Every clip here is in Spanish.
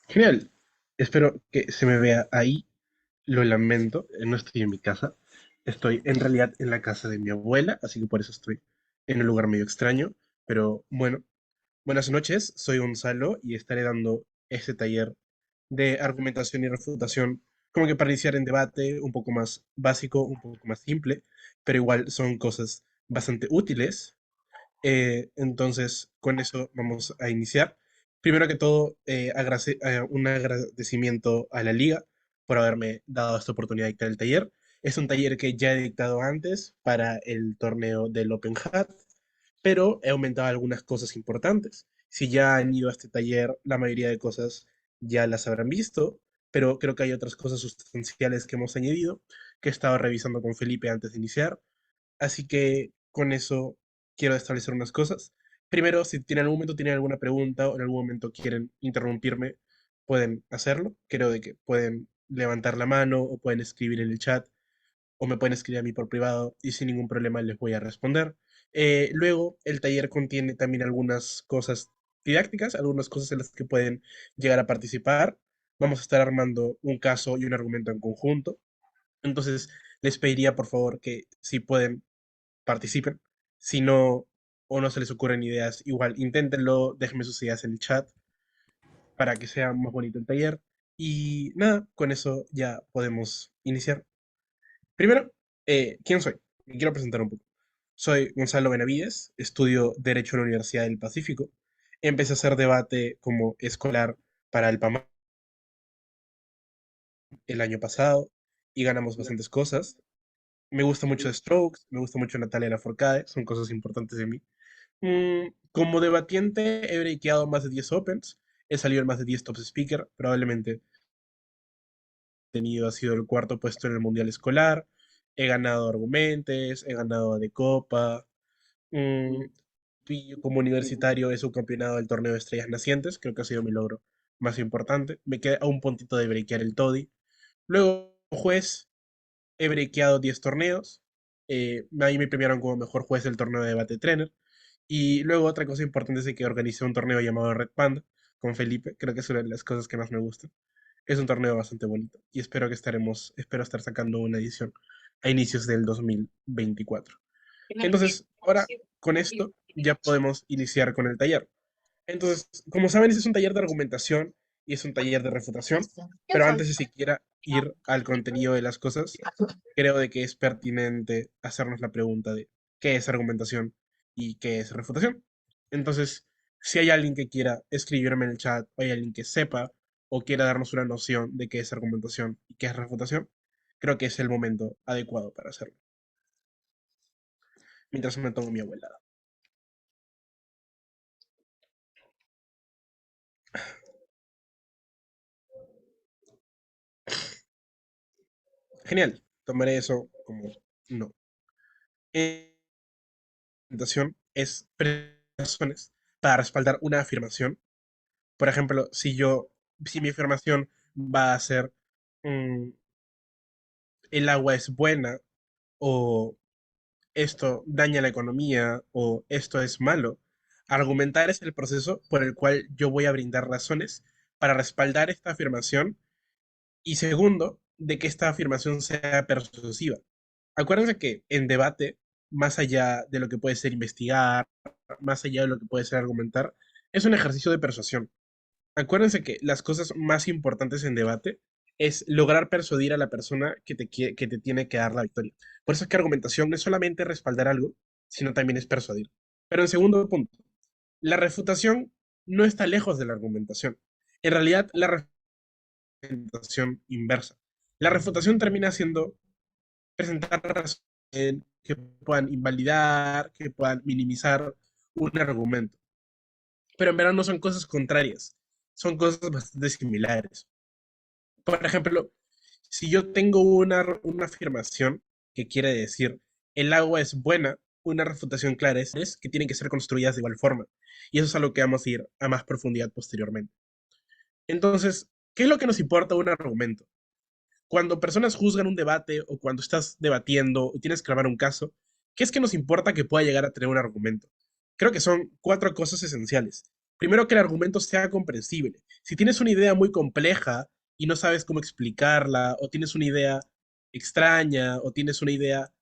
Genial. Espero que se me vea ahí. Lo lamento, no estoy en mi casa. Estoy en realidad en la casa de mi abuela, así que por eso estoy en un lugar medio extraño. Pero bueno, buenas noches. Soy Gonzalo y estaré dando este taller de argumentación y refutación, como que para iniciar en debate un poco más básico, un poco más simple, pero igual son cosas bastante útiles. Entonces, con eso vamos a iniciar. Primero que todo, un agradecimiento a la liga por haberme dado esta oportunidad de dictar el taller. Es un taller que ya he dictado antes para el torneo del Open Hat, pero he aumentado algunas cosas importantes. Si ya han ido a este taller, la mayoría de cosas ya las habrán visto, pero creo que hay otras cosas sustanciales que hemos añadido, que he estado revisando con Felipe antes de iniciar. Así que con eso quiero establecer unas cosas. Primero, si tienen algún momento tienen alguna pregunta o en algún momento quieren interrumpirme, pueden hacerlo. Creo de que pueden levantar la mano o pueden escribir en el chat o me pueden escribir a mí por privado y sin ningún problema les voy a responder. Luego, el taller contiene también algunas cosas didácticas, algunas cosas en las que pueden llegar a participar. Vamos a estar armando un caso y un argumento en conjunto. Entonces, les pediría por favor que si pueden participen. Si no o no se les ocurren ideas, igual inténtenlo, déjenme sus ideas en el chat para que sea más bonito el taller. Y nada, con eso ya podemos iniciar. Primero, ¿quién soy? Me quiero presentar un poco. Soy Gonzalo Benavides, estudio Derecho en la Universidad del Pacífico. Empecé a hacer debate como escolar para el PAMA el año pasado y ganamos bastantes cosas. Me gusta mucho Strokes, me gusta mucho Natalia Lafourcade, son cosas importantes de mí. Como debatiente he breakeado más de 10 Opens, he salido en más de 10 Top Speaker, probablemente ha sido el cuarto puesto en el Mundial Escolar, he ganado Argumentes, he ganado de Copa, mm, y como universitario he subcampeonado del torneo de Estrellas Nacientes, creo que ha sido mi logro más importante, me queda a un puntito de breakear el Toddy. Luego, juez, he breakeado 10 torneos, ahí me premiaron como mejor juez del torneo de debate trainer. Y luego otra cosa importante es de que organicé un torneo llamado Red Panda con Felipe. Creo que es una de las cosas que más me gustan. Es un torneo bastante bonito y espero estar sacando una edición a inicios del 2024. Entonces, ahora con esto ya podemos iniciar con el taller. Entonces, como saben, este es un taller de argumentación y es un taller de refutación, pero antes de siquiera ir al contenido de las cosas, creo de que es pertinente hacernos la pregunta de qué es argumentación y qué es refutación. Entonces, si hay alguien que quiera escribirme en el chat, o hay alguien que sepa o quiera darnos una noción de qué es argumentación y qué es refutación, creo que es el momento adecuado para hacerlo. Mientras me tomo mi abuela. Genial, tomaré eso como no. Argumentación es razones para respaldar una afirmación. Por ejemplo, si mi afirmación va a ser mm, el agua es buena o esto daña la economía o esto es malo, argumentar es el proceso por el cual yo voy a brindar razones para respaldar esta afirmación y segundo, de que esta afirmación sea persuasiva. Acuérdense que en debate, más allá de lo que puede ser investigar, más allá de lo que puede ser argumentar, es un ejercicio de persuasión. Acuérdense que las cosas más importantes en debate es lograr persuadir a la persona que te tiene que dar la victoria. Por eso es que argumentación no es solamente respaldar algo, sino también es persuadir. Pero en segundo punto, la refutación no está lejos de la argumentación. En realidad, la refutación inversa. La refutación termina siendo presentar razones que puedan invalidar, que puedan minimizar un argumento. Pero en verdad no son cosas contrarias, son cosas bastante similares. Por ejemplo, si yo tengo una afirmación que quiere decir el agua es buena, una refutación clara es que tienen que ser construidas de igual forma. Y eso es a lo que vamos a ir a más profundidad posteriormente. Entonces, ¿qué es lo que nos importa un argumento? Cuando personas juzgan un debate o cuando estás debatiendo y tienes que grabar un caso, ¿qué es que nos importa que pueda llegar a tener un argumento? Creo que son cuatro cosas esenciales. primero que el argumento sea comprensible. Si tienes una idea muy compleja y no sabes cómo explicarla, o tienes una idea extraña, o tienes una idea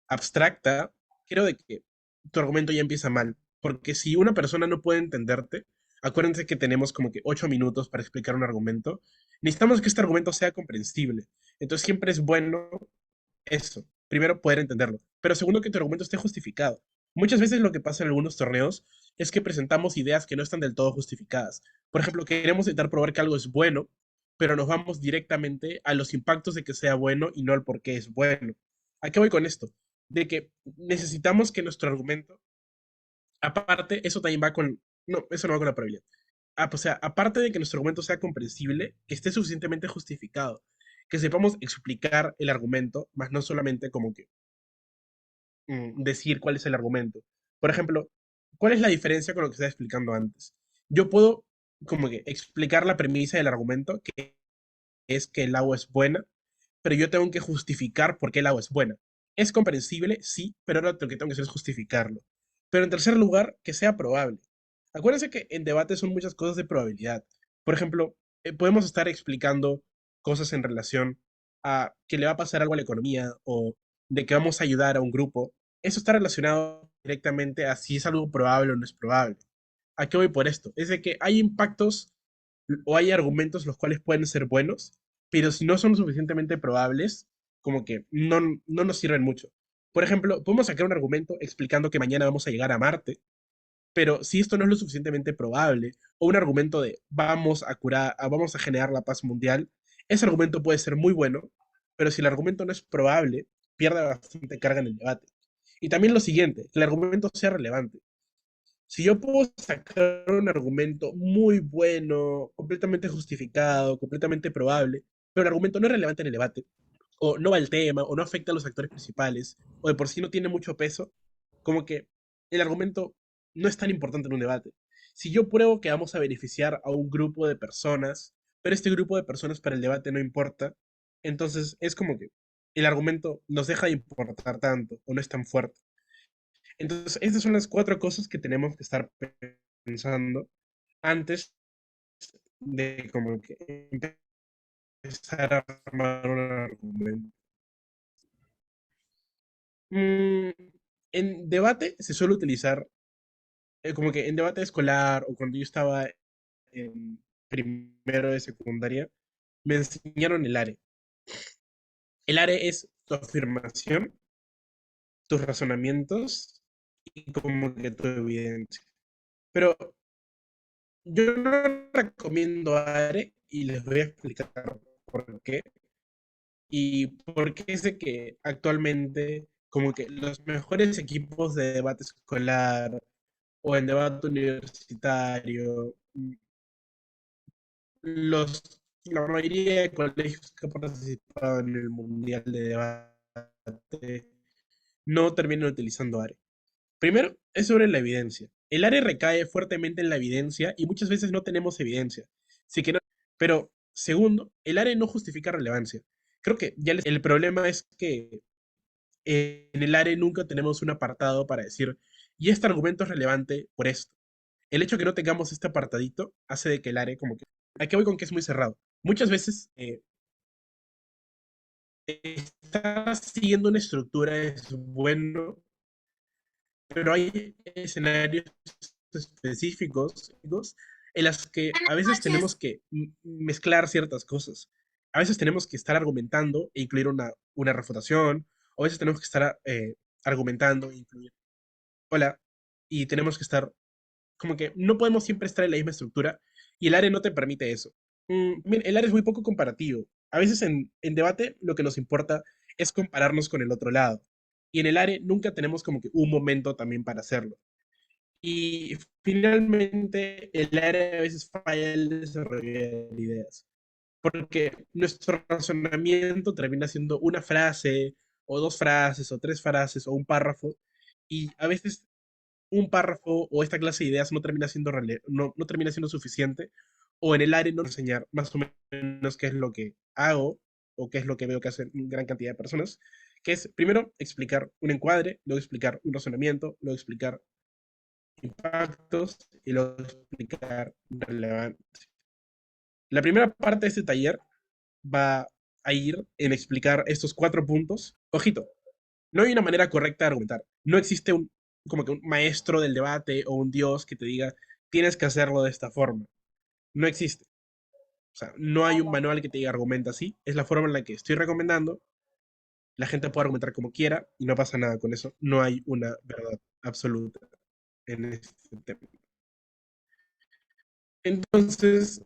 abstracta, creo de que tu argumento ya empieza mal. Porque si una persona no puede entenderte, acuérdense que tenemos como que 8 minutos para explicar un argumento, necesitamos que este argumento sea comprensible. Entonces siempre es bueno eso, primero poder entenderlo, pero segundo que tu argumento esté justificado. Muchas veces lo que pasa en algunos torneos es que presentamos ideas que no están del todo justificadas. Por ejemplo, queremos intentar probar que algo es bueno, pero nos vamos directamente a los impactos de que sea bueno y no al por qué es bueno. ¿A qué voy con esto? De que necesitamos que nuestro argumento, aparte, eso también va con, no, eso no va con la probabilidad. O sea, aparte de que nuestro argumento sea comprensible, que esté suficientemente justificado, que sepamos explicar el argumento, más no solamente como que decir cuál es el argumento. Por ejemplo, ¿cuál es la diferencia con lo que estaba explicando antes? Yo puedo como que explicar la premisa del argumento, que es que el agua es buena, pero yo tengo que justificar por qué el agua es buena. Es comprensible, sí, pero ahora lo que tengo que hacer es justificarlo. Pero en tercer lugar, que sea probable. Acuérdense que en debate son muchas cosas de probabilidad. Por ejemplo, podemos estar explicando cosas en relación a que le va a pasar algo a la economía o de que vamos a ayudar a un grupo. Eso está relacionado directamente a si es algo probable o no es probable. ¿A qué voy por esto? Es de que hay impactos o hay argumentos los cuales pueden ser buenos, pero si no son suficientemente probables, como que no nos sirven mucho. Por ejemplo, podemos sacar un argumento explicando que mañana vamos a llegar a Marte, pero si esto no es lo suficientemente probable, o un argumento de vamos a curar, vamos a generar la paz mundial, ese argumento puede ser muy bueno, pero si el argumento no es probable, pierde bastante carga en el debate. Y también lo siguiente, que el argumento sea relevante. Si yo puedo sacar un argumento muy bueno, completamente justificado, completamente probable, pero el argumento no es relevante en el debate, o no va al tema, o no afecta a los actores principales, o de por sí no tiene mucho peso, como que el argumento no es tan importante en un debate. Si yo pruebo que vamos a beneficiar a un grupo de personas, pero este grupo de personas para el debate no importa, entonces es como que el argumento nos deja de importar tanto, o no es tan fuerte. Entonces, estas son las cuatro cosas que tenemos que estar pensando antes de como que empezar a armar un argumento. Mm, en debate se suele utilizar, como que en debate escolar o cuando yo estaba en primero de secundaria, me enseñaron el ARE. El ARE es tu afirmación, tus razonamientos y como que tu evidencia. Pero yo no recomiendo ARE y les voy a explicar por qué. Y por qué es de que actualmente como que los mejores equipos de debate escolar o en debate universitario, los, la mayoría de colegios que han participado en el Mundial de Debate no terminan utilizando ARE. Primero, es sobre la evidencia. El área recae fuertemente en la evidencia y muchas veces no tenemos evidencia. Así que no- Pero, segundo, el área no justifica relevancia. Creo que el problema es que en el área nunca tenemos un apartado para decir, y este argumento es relevante por esto. El hecho de que no tengamos este apartadito hace de que el área como que... Aquí voy con que es muy cerrado. Muchas veces estar siguiendo una estructura es bueno, pero hay escenarios específicos en las que a veces tenemos que mezclar ciertas cosas. A veces tenemos que estar argumentando e incluir una refutación, o a veces tenemos que estar argumentando e incluir, hola, y tenemos que estar, como que no podemos siempre estar en la misma estructura, y el área no te permite eso. Mira, el área es muy poco comparativo. A veces en debate lo que nos importa es compararnos con el otro lado. Y en el área nunca tenemos como que un momento también para hacerlo. Y finalmente, el área a veces falla en el desarrollo de ideas, porque nuestro razonamiento termina siendo una frase, o dos frases, o tres frases, o un párrafo, y a veces un párrafo o esta clase de ideas no termina siendo, no termina siendo suficiente, o en el área no enseñar más o menos qué es lo que hago, o qué es lo que veo que hacen gran cantidad de personas, que es primero explicar un encuadre, luego explicar un razonamiento, luego explicar impactos y luego explicar relevancia. La primera parte de este taller va a ir en explicar estos 4 puntos. Ojito, no hay una manera correcta de argumentar. No existe como que un maestro del debate o un dios que te diga, tienes que hacerlo de esta forma. No existe. O sea, no hay un manual que te diga argumenta así. Es la forma en la que estoy recomendando. La gente puede argumentar como quiera y no pasa nada con eso. No hay una verdad absoluta en este tema. Entonces,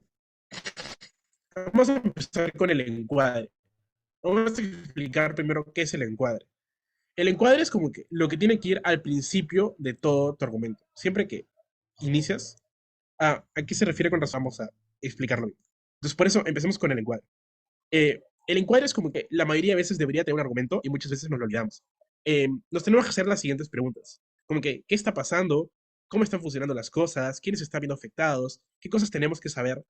vamos a empezar con el encuadre. Vamos a explicar primero qué es el encuadre. El encuadre es como que lo que tiene que ir al principio de todo tu argumento. Siempre que inicias, ¿a qué se refiere con razón? Vamos a explicarlo bien. Entonces, por eso empecemos con el encuadre. El encuadre es como que la mayoría de veces debería tener un argumento y muchas veces nos lo olvidamos. Nos tenemos que hacer las siguientes preguntas. Como que, ¿qué está pasando? ¿Cómo están funcionando las cosas? ¿Quiénes están viendo afectados? ¿Qué cosas tenemos que saber?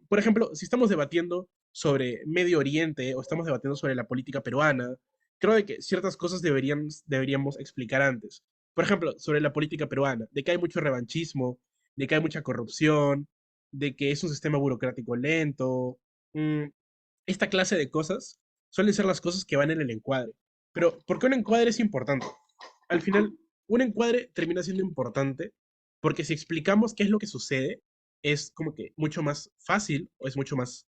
Por ejemplo, si estamos debatiendo sobre Medio Oriente o estamos debatiendo sobre la política peruana, creo de que ciertas cosas deberíamos explicar antes. Por ejemplo, sobre la política peruana, de que hay mucho revanchismo, de que hay mucha corrupción, de que es un sistema burocrático lento. mm, Esta clase de cosas suelen ser las cosas que van en el encuadre. Pero, ¿por qué un encuadre es importante? Al final, un encuadre termina siendo importante porque si explicamos qué es lo que sucede, es como que mucho más fácil o es mucho más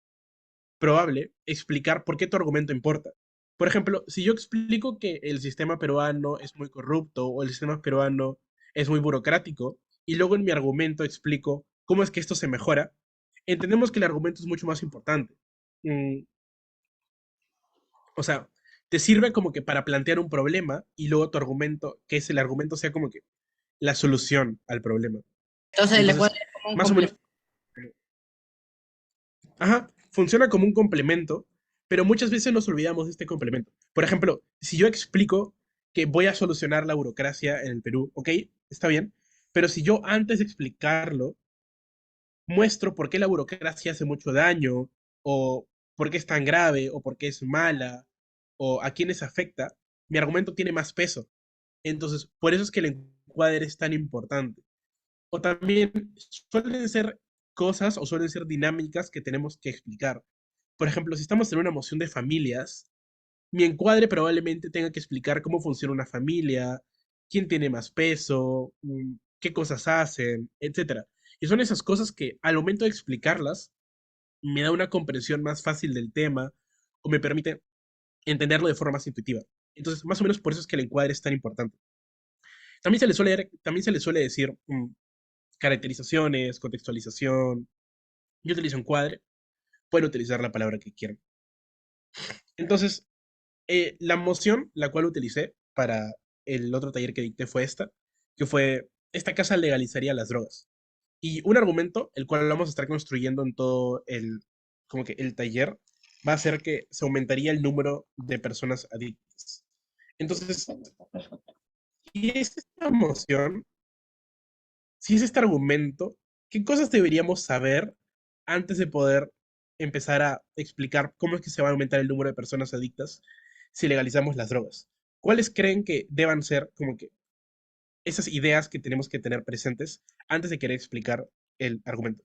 probable explicar por qué tu argumento importa. Por ejemplo, si yo explico que el sistema peruano es muy corrupto o el sistema peruano es muy burocrático y luego en mi argumento explico cómo es que esto se mejora, entendemos que el argumento es mucho más importante. Mm, o sea, te sirve como que para plantear un problema y luego tu argumento, que es el argumento, sea como que la solución al problema. Entonces el Entonces, encuadre es como un más o menos, complemento. ajá, funciona como un complemento, pero muchas veces nos olvidamos de este complemento. Por ejemplo, si yo explico que voy a solucionar la burocracia en el Perú, ok, está bien, pero si yo antes de explicarlo muestro por qué la burocracia hace mucho daño, o por qué es tan grave, o por qué es mala, o a quiénes afecta, mi argumento tiene más peso. Entonces, por eso es que el encuadre es tan importante. O también suelen ser cosas o suelen ser dinámicas que tenemos que explicar. Por ejemplo, si estamos en una moción de familias, mi encuadre probablemente tenga que explicar cómo funciona una familia, quién tiene más peso, qué cosas hacen, etcétera. Y son esas cosas que al momento de explicarlas me da una comprensión más fácil del tema o me permite entenderlo de forma más intuitiva. Entonces, más o menos por eso es que el encuadre es tan importante. También se le suele decir caracterizaciones, contextualización. Yo utilizo encuadre, pueden utilizar la palabra que quieran. Entonces, la moción, la cual utilicé para el otro taller que dicté fue esta, que fue, esta casa legalizaría las drogas. Y un argumento, el cual vamos a estar construyendo en todo como que el taller, va a ser que se aumentaría el número de personas adictas. Entonces, si es esta moción, si es este argumento, ¿qué cosas deberíamos saber antes de poder empezar a explicar cómo es que se va a aumentar el número de personas adictas si legalizamos las drogas? ¿Cuáles creen que deban ser como que esas ideas que tenemos que tener presentes antes de querer explicar el argumento?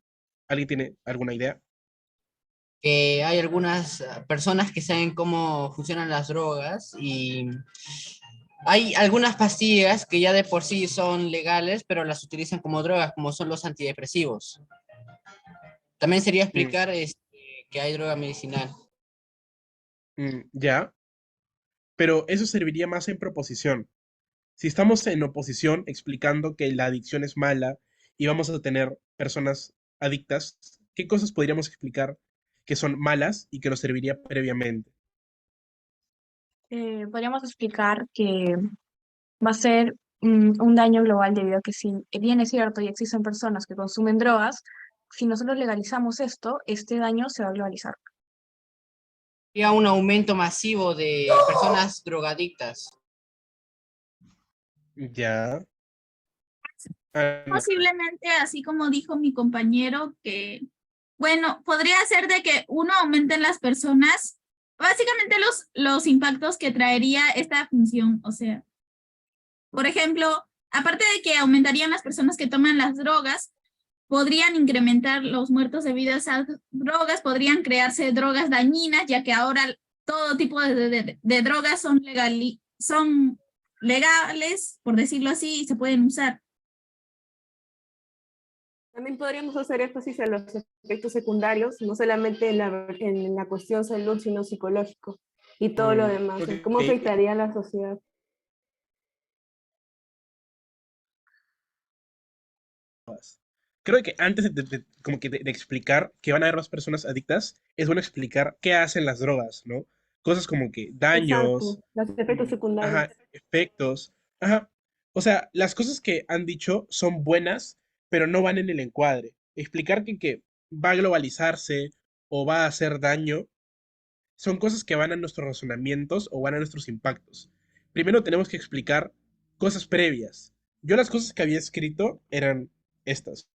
¿Alguien tiene alguna idea? Que hay algunas personas que saben cómo funcionan las drogas y hay algunas pastillas que ya de por sí son legales, pero las utilizan como drogas, como son los antidepresivos. También sería Mm, explicar que hay droga medicinal. ya, pero eso serviría más en proposición. Si estamos en oposición explicando que la adicción es mala y vamos a tener personas adictas, ¿qué cosas podríamos explicar que son malas y que nos serviría previamente? Podríamos explicar que va a ser un daño global debido a que si bien es cierto y existen personas que consumen drogas, si nosotros legalizamos esto, este daño se va a globalizar. Había un aumento masivo de personas drogadictas. Ya. Ana. Posiblemente, así como dijo mi compañero, que, bueno, podría ser de que uno aumente en las personas, básicamente los impactos que traería esta función. O sea, por ejemplo, aparte de que aumentarían las personas que toman las drogas, podrían incrementar los muertos debido a esas drogas, podrían crearse drogas dañinas, ya que ahora todo tipo de drogas son legales, por decirlo así, y se pueden usar. También podríamos hacer énfasis en los efectos secundarios, no solamente en la cuestión salud, sino psicológico y todo lo demás. Ok. ¿Cómo afectaría a la sociedad? Creo que antes como que de explicar que van a haber más personas adictas, es bueno explicar qué hacen las drogas, ¿no? Cosas como que daños, Exacto, los efectos secundarios. ajá, efectos, ajá. O sea, las cosas que han dicho son buenas, pero no van en el encuadre. Explicar que va a globalizarse o va a hacer daño son cosas que van a nuestros razonamientos o van a nuestros impactos. Primero tenemos que explicar cosas previas. Yo las cosas que había escrito eran estas.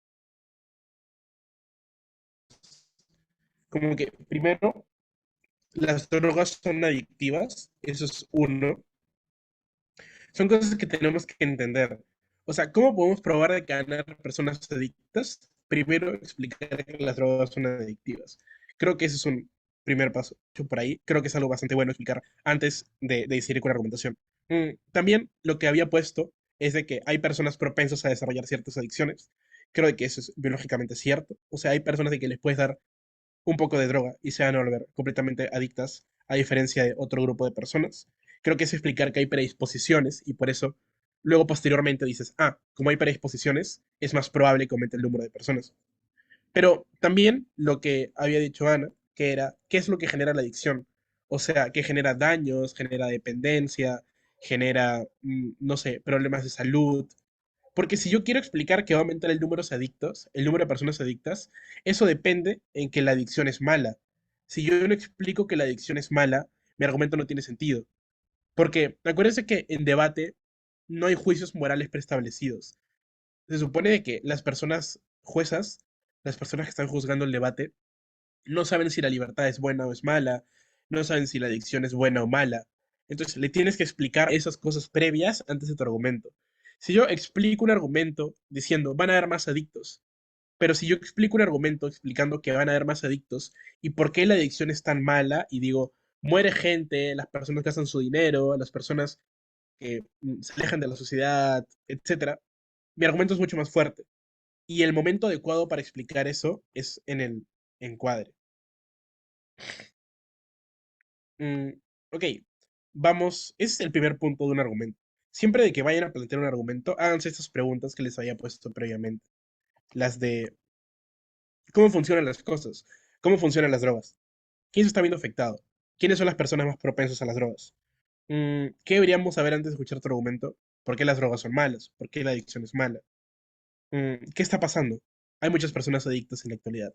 Como que primero, las drogas son adictivas, eso es uno. Son cosas que tenemos que entender. O sea, ¿cómo podemos probar de que van a haber personas adictas? Primero, explicar que las drogas son adictivas. Creo que ese es un primer paso. Yo por ahí creo que es algo bastante bueno explicar antes de seguir con la argumentación. También lo que había puesto es de que hay personas propensas a desarrollar ciertas adicciones. Creo de que eso es biológicamente cierto. O sea, hay personas de que les puedes dar un poco de droga y se van a volver completamente adictas, a diferencia de otro grupo de personas. Creo que es explicar que hay predisposiciones y por eso luego posteriormente dices, ah, como hay predisposiciones, es más probable que aumente el número de personas. Pero también lo que había dicho Ana, que era, ¿qué es lo que genera la adicción? O sea, que genera daños, genera dependencia, genera, no sé, problemas de salud, porque si yo quiero explicar que va a aumentar el número de personas adictas, eso depende en que la adicción es mala. Si yo no explico que la adicción es mala, mi argumento no tiene sentido. Porque acuérdense que en debate no hay juicios morales preestablecidos. Se supone de que las personas juezas, las personas que están juzgando el debate, no saben si la libertad es buena o es mala, no saben si la adicción es buena o mala. Entonces, le tienes que explicar esas cosas previas antes de tu argumento. Si yo explico un argumento diciendo van a haber más adictos, pero si yo explico un argumento explicando que van a haber más adictos y por qué la adicción es tan mala y digo, muere gente, las personas gastan su dinero, las personas que se alejan de la sociedad, etcétera, mi argumento es mucho más fuerte. Y el momento adecuado para explicar eso es en el encuadre. Mm, ok, vamos, ese es el primer punto de un argumento. Siempre de que vayan a plantear un argumento, háganse estas preguntas que les había puesto previamente. Las de cómo funcionan las cosas, cómo funcionan las drogas, quién se está viendo afectado, quiénes son las personas más propensas a las drogas. ¿Qué deberíamos saber antes de escuchar tu argumento? ¿Por qué las drogas son malas? ¿Por qué la adicción es mala? ¿Qué está pasando? Hay muchas personas adictas en la actualidad.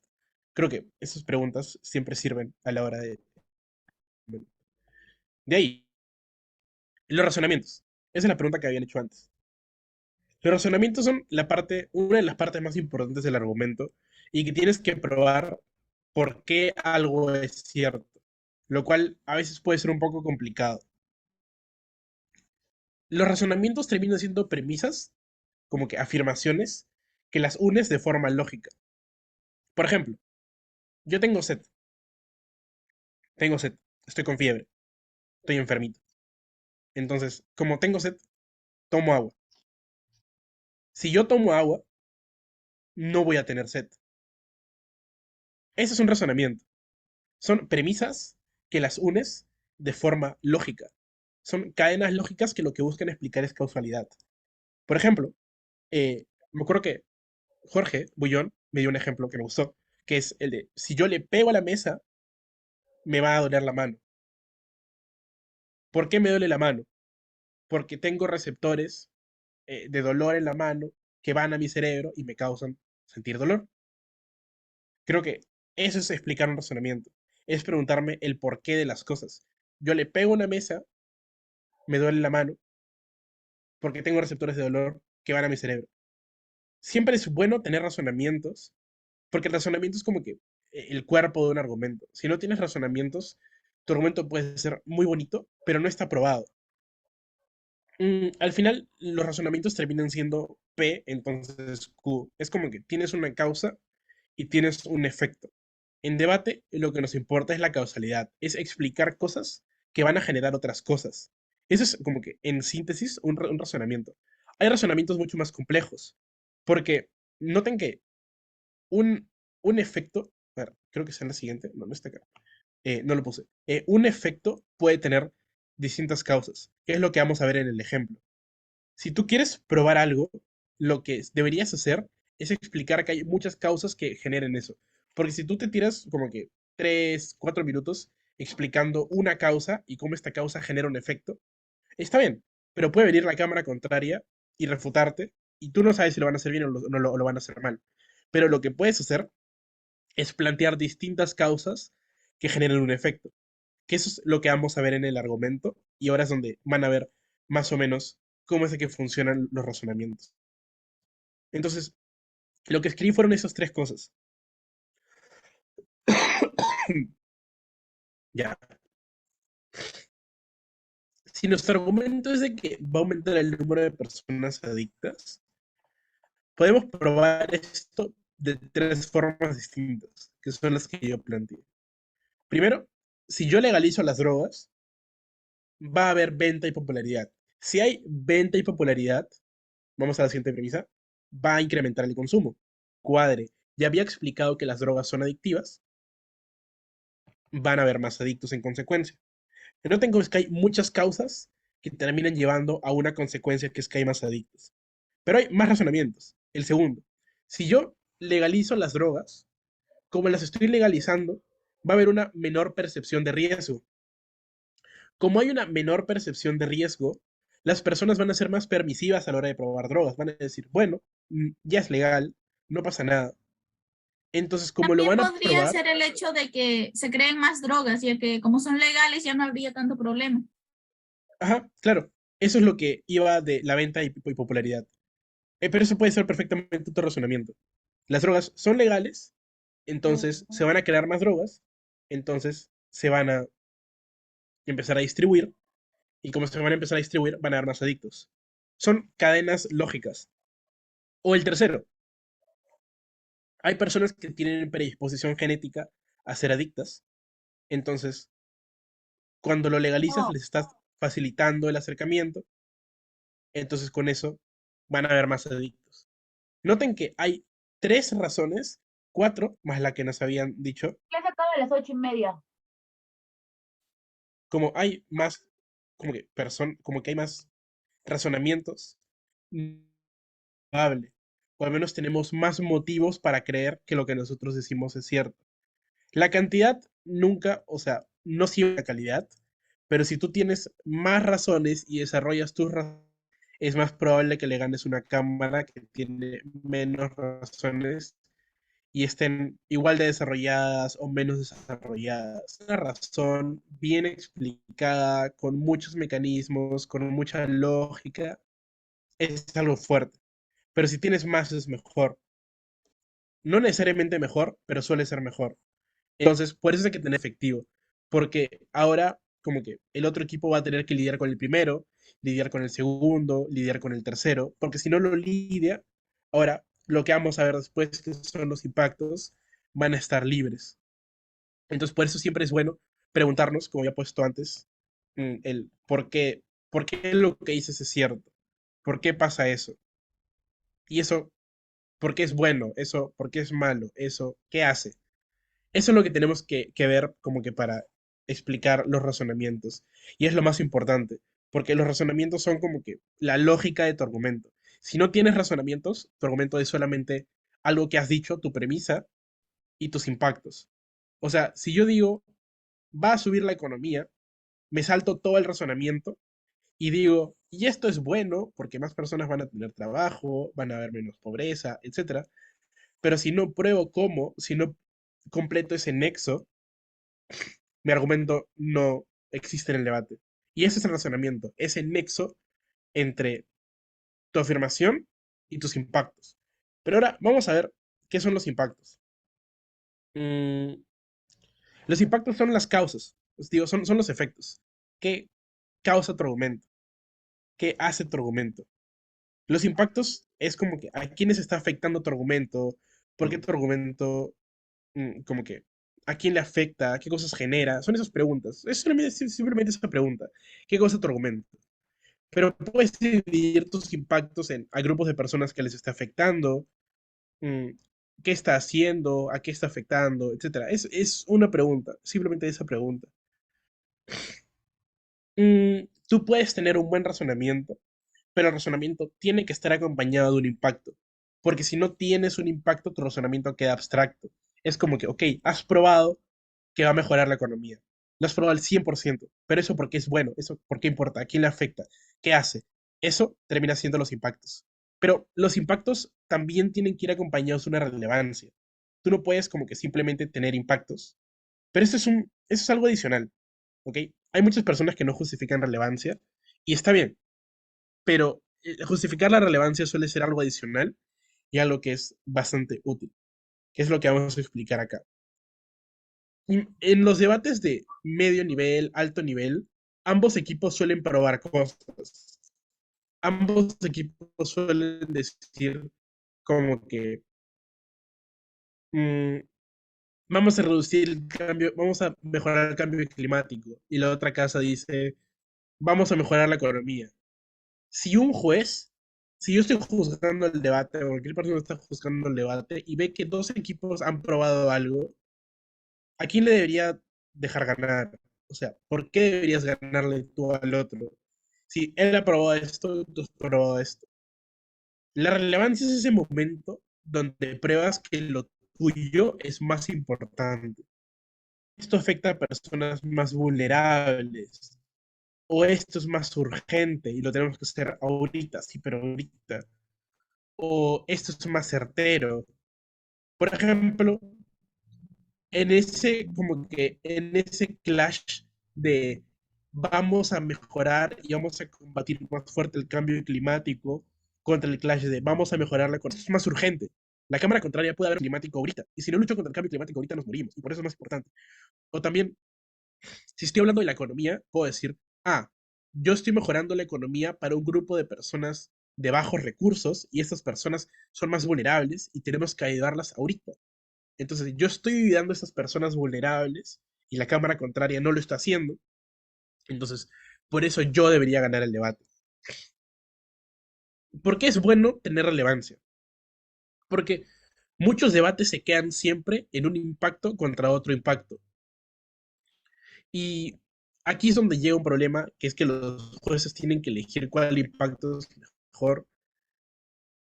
Creo que esas preguntas siempre sirven a la hora de... De ahí, los razonamientos. Esa es la pregunta que habían hecho antes. Los razonamientos son una de las partes más importantes del argumento y que tienes que probar por qué algo es cierto, lo cual a veces puede ser un poco complicado. Los razonamientos terminan siendo premisas, como que afirmaciones, que las unes de forma lógica. Por ejemplo, yo tengo sed, estoy con fiebre, estoy enfermito. Entonces, como tengo sed, tomo agua. Si yo tomo agua, no voy a tener sed. Ese es un razonamiento. Son premisas que las unes de forma lógica. Son cadenas lógicas que lo que buscan explicar es causalidad. Por ejemplo, me acuerdo que Jorge Bullón me dio un ejemplo que me gustó, que es el de, si yo le pego a la mesa, me va a doler la mano. ¿Por qué me duele la mano? Porque tengo receptores de dolor en la mano que van a mi cerebro y me causan sentir dolor. Creo que eso es explicar un razonamiento. Es preguntarme el porqué de las cosas. Yo le pego a una mesa, me duele la mano, porque tengo receptores de dolor que van a mi cerebro. Siempre es bueno tener razonamientos, porque el razonamiento es como que el cuerpo de un argumento. Si no tienes razonamientos, tu argumento puede ser muy bonito, pero no está probado. Al final, los razonamientos terminan siendo P, entonces Q. Es como que tienes una causa y tienes un efecto. En debate, lo que nos importa es la causalidad, es explicar cosas que van a generar otras cosas. Eso es como que, en síntesis, un razonamiento. Hay razonamientos mucho más complejos, porque noten que un, un efecto, a ver, creo que está en la siguiente, no, no está acá, no lo puse. Un efecto puede tener distintas causas, que es lo que vamos a ver en el ejemplo. Si tú quieres probar algo, lo que deberías hacer es explicar que hay muchas causas que generen eso. Porque si tú te tiras como que 3, 4 minutos explicando una causa y cómo esta causa genera un efecto, está bien, pero puede venir la cámara contraria y refutarte y tú no sabes si lo van a hacer bien o lo van a hacer mal. Pero lo que puedes hacer es plantear distintas causas que generen un efecto, que eso es lo que vamos a ver en el argumento y ahora es donde van a ver más o menos cómo es de que funcionan los razonamientos. Entonces, lo que escribí fueron esas tres cosas. Ya. Si nuestro argumento es de que va a aumentar el número de personas adictas, podemos probar esto de tres formas distintas, que son las que yo planteé. Primero, si yo legalizo las drogas, va a haber venta y popularidad. Si hay venta y popularidad, vamos a la siguiente premisa, va a incrementar el consumo. Cuadre, ya había explicado que las drogas son adictivas, van a haber más adictos en consecuencia. Noten que hay muchas causas que terminan llevando a una consecuencia que es que hay más adictos. Pero hay más razonamientos. El segundo, si yo legalizo las drogas, como las estoy legalizando, va a haber una menor percepción de riesgo. Como hay una menor percepción de riesgo, las personas van a ser más permisivas a la hora de probar drogas. Van a decir, bueno, ya es legal, no pasa nada. Entonces, como lo También van a podría probar, ser el hecho de que se creen más drogas, ya que como son legales ya no habría tanto problema. ajá, claro, eso es lo que iba de la venta y popularidad. Pero eso puede ser perfectamente tu razonamiento. Las drogas son legales, entonces se van a crear más drogas, entonces se van a empezar a distribuir, y como se van a empezar a distribuir, van a haber más adictos. Son cadenas lógicas. O el tercero, hay personas que tienen predisposición genética a ser adictas, entonces cuando lo legalizas les estás facilitando el acercamiento, entonces con eso van a haber más adictos. Noten que hay tres razones, cuatro más la que nos habían dicho, Ya se acaba a las 8:30. como hay más, como que hay más razonamientos, probable, o al menos tenemos más motivos para creer que lo que nosotros decimos es cierto. La cantidad nunca, o sea, no sigue la calidad, pero si tú tienes más razones y desarrollas tus razones, es más probable que le ganes una cámara que tiene menos razones y estén igual de desarrolladas o menos desarrolladas. Una razón bien explicada, con muchos mecanismos, con mucha lógica, es algo fuerte. Pero si tienes más es mejor. No necesariamente mejor, pero suele ser mejor. Entonces, por eso hay que tener efectivo, porque ahora como que el otro equipo va a tener que lidiar con el primero, lidiar con el segundo, lidiar con el tercero, porque si no lo lidia, ahora lo que vamos a ver después, que son los impactos, van a estar libres. Entonces, por eso siempre es bueno preguntarnos, como ya he puesto antes, el por qué lo que dices es cierto, por qué pasa eso, y eso, por qué es bueno, eso, por qué es malo, eso, qué hace. Eso es lo que tenemos que ver como que para explicar los razonamientos. Y es lo más importante, porque los razonamientos son como que la lógica de tu argumento. Si no tienes razonamientos, tu argumento es solamente algo que has dicho, tu premisa y tus impactos. O sea, si yo digo, va a subir la economía, me salto todo el razonamiento y digo, y esto es bueno porque más personas van a tener trabajo, van a haber menos pobreza, etcétera. Pero si no pruebo cómo, si no completo ese nexo, mi argumento no existe en el debate. Y ese es el razonamiento, ese nexo entre tu afirmación y tus impactos. Pero ahora vamos a ver qué son los impactos. Mm, los impactos son las causas, os digo, son los efectos. ¿Qué causa tu argumento? qué hace tu argumento. Los impactos es como que a quiénes está afectando tu argumento, por qué tu argumento, como que a quién le afecta, qué cosas genera. Son esas preguntas. Es simplemente esa pregunta. ¿Qué cosa es tu argumento? Pero puedes dividir tus impactos a grupos de personas que les está afectando, mm, qué está haciendo, a qué está afectando, etcétera. Es una pregunta, simplemente esa pregunta. Tú puedes tener un buen razonamiento, pero el razonamiento tiene que estar acompañado de un impacto, porque si no tienes un impacto, tu razonamiento queda abstracto. Es como que, ok, has probado que va a mejorar la economía. Lo has probado al 100%, pero eso porque es bueno, eso porque importa, a quién le afecta, qué hace. Eso termina siendo los impactos. Pero los impactos también tienen que ir acompañados de una relevancia. Tú no puedes como que simplemente tener impactos, pero eso es algo adicional, ¿ok? Hay muchas personas que no justifican relevancia y está bien, pero justificar la relevancia suele ser algo adicional y algo que es bastante útil, que es lo que vamos a explicar acá. Y en los debates de medio nivel, alto nivel, ambos equipos suelen probar cosas. Ambos equipos suelen decir como que mm, vamos a reducir el cambio, vamos a mejorar el cambio climático. Y la otra casa dice, vamos a mejorar la economía. Si un juez, si yo estoy juzgando el debate, o cualquier persona está juzgando el debate y ve que dos equipos han probado algo, ¿a quién le debería dejar ganar? O sea, ¿por qué deberías ganarle tú al otro? Si él ha probado esto, tú has probado esto. La relevancia es ese momento donde pruebas que lo tuyo es más importante. Esto afecta a personas más vulnerables. O esto es más urgente y lo tenemos que hacer ahorita, sí, pero ahorita. O esto es más certero. Por ejemplo, en ese clash de vamos a mejorar y vamos a combatir más fuerte el cambio climático contra el clash de vamos a mejorar la economía. Es más urgente. La cámara contraria puede haber climático ahorita. Y si no lucho contra el cambio climático ahorita nos morimos. Y por eso es más importante. O también, si estoy hablando de la economía, puedo decir, yo estoy mejorando la economía para un grupo de personas de bajos recursos y estas personas son más vulnerables y tenemos que ayudarlas ahorita. Entonces, yo estoy ayudando a estas personas vulnerables y la cámara contraria no lo está haciendo. Entonces, por eso yo debería ganar el debate. ¿Por qué es bueno tener relevancia? Porque muchos debates se quedan siempre en un impacto contra otro impacto. Y aquí es donde llega un problema, que es que los jueces tienen que elegir cuál impacto es mejor.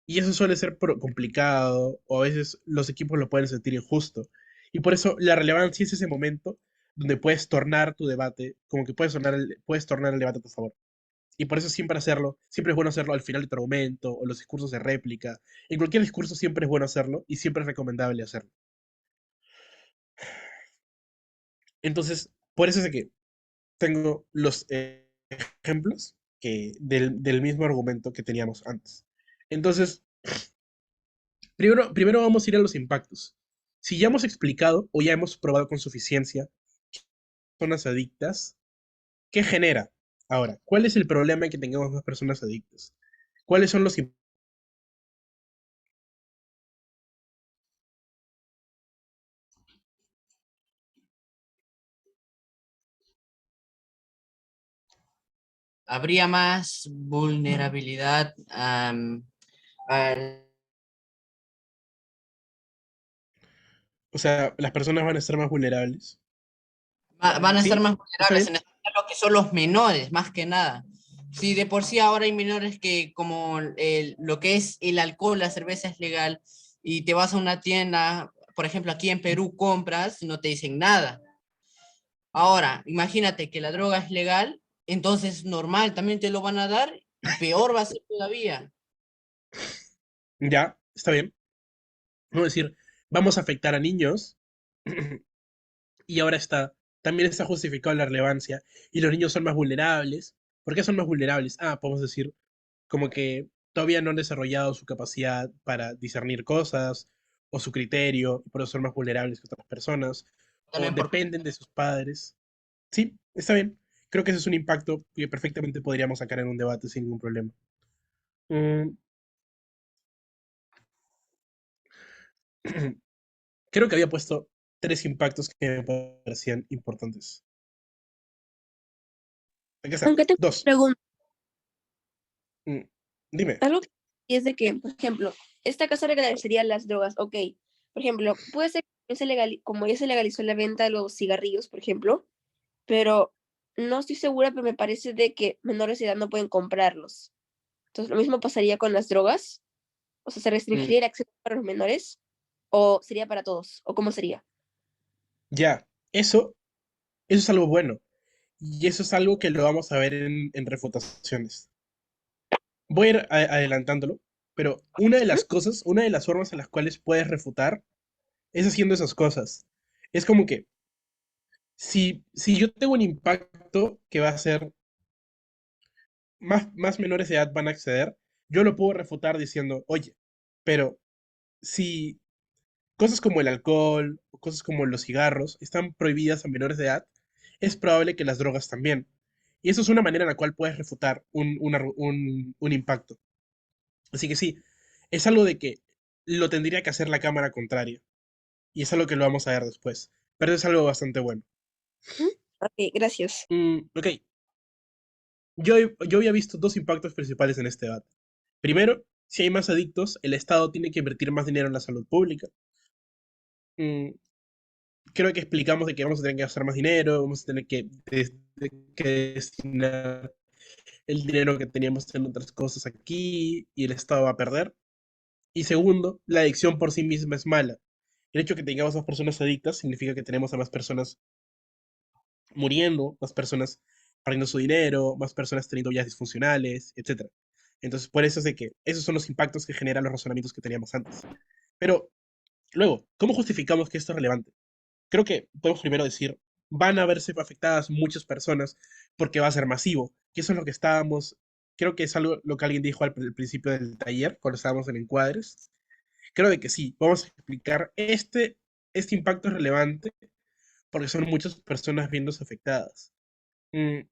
Y eso suele ser complicado, o a veces los equipos lo pueden sentir injusto. Y por eso la relevancia es ese momento donde puedes tornar tu debate, como que puedes tornar el debate a tu favor. Y por eso siempre es bueno hacerlo al final de tu argumento, o los discursos de réplica. En cualquier discurso siempre es bueno hacerlo y siempre es recomendable hacerlo. Entonces, por eso es que tengo los ejemplos del mismo argumento que teníamos antes. Entonces, primero vamos a ir a los impactos. Si ya hemos explicado o ya hemos probado con suficiencia personas adictas, ¿qué genera? Ahora, ¿cuál es el problema de que tengamos más personas adictas? ¿Cuáles son los impactos? Habría más vulnerabilidad al... O sea, las personas van a estar más vulnerables. Van a estar ¿Sí? más ¿Está vulnerables, en bien? especial lo que son los menores, más que nada. Si de por sí ahora hay menores que como lo que es el alcohol, la cerveza es legal, y te vas a una tienda, por ejemplo, aquí en Perú compras, no te dicen nada. Ahora, imagínate que la droga es legal, entonces normal, también te lo van a dar, y peor va a ser todavía. Ya, está bien. Vamos a decir, vamos a afectar a niños y ahora también está justificado la relevancia y los niños son más vulnerables. ¿Por qué son más vulnerables? Podemos decir como que todavía no han desarrollado su capacidad para discernir cosas o su criterio y por eso son más vulnerables que otras personas o También por... dependen de sus padres. Sí, está bien. creo que ese es un impacto que perfectamente podríamos sacar en un debate sin ningún problema. Mm, Creo que había puesto 3 impactos que me parecían importantes. Aquí está, Aunque tengo una 2. pregunta, Dime. algo que y es de que, por ejemplo, esta casa legalizaría las drogas, ok. Por ejemplo, puede ser que como ya se legalizó la venta de los cigarrillos, por ejemplo, pero no estoy segura, pero me parece de que menores de edad no pueden comprarlos. Entonces, lo mismo pasaría con las drogas. O sea, ¿se Mm, restringiría el acceso para los menores? ¿O sería para todos? ¿O cómo sería? Ya, eso es algo bueno. Y eso es algo que lo vamos a ver en refutaciones. Voy a ir adelantándolo, pero una de Ujú. las cosas, una de las formas en las cuales puedes refutar es haciendo esas cosas. Es como que si yo tengo un impacto que va a ser más menores de edad van a acceder, yo lo puedo refutar diciendo, oye, pero si cosas como el alcohol o cosas como los cigarros están prohibidas a menores de edad, es probable que las drogas también. Y eso es una manera en la cual puedes refutar un impacto. Así que sí, es algo de que lo tendría que hacer la cámara contraria. Y es algo que lo vamos a ver después. Pero es algo bastante bueno. Ujú. Ok, gracias. Ok, yo había visto 2 impactos principales en este debate. Primero, si hay más adictos, el Estado tiene que invertir más dinero en la salud pública. Mm, Creo que explicamos de que vamos a tener que gastar más dinero, vamos a tener que destinar el dinero que teníamos en otras cosas aquí y el Estado va a perder. Y segundo, la adicción por sí misma es mala. El hecho de que tengamos más personas adictas significa que tenemos a más personas muriendo, más personas perdiendo su dinero, más personas teniendo vidas disfuncionales, etcétera. Entonces, por eso es de que esos son los impactos que generan los razonamientos que teníamos antes. Pero luego, ¿cómo justificamos que esto es relevante? Creo que podemos primero decir, van a verse afectadas muchas personas porque va a ser masivo, que eso es lo que estábamos, creo que es algo lo que alguien dijo al principio del taller, cuando estábamos en encuadres. Creo de que sí, vamos a explicar, este impacto es relevante porque son muchas personas viéndose afectadas.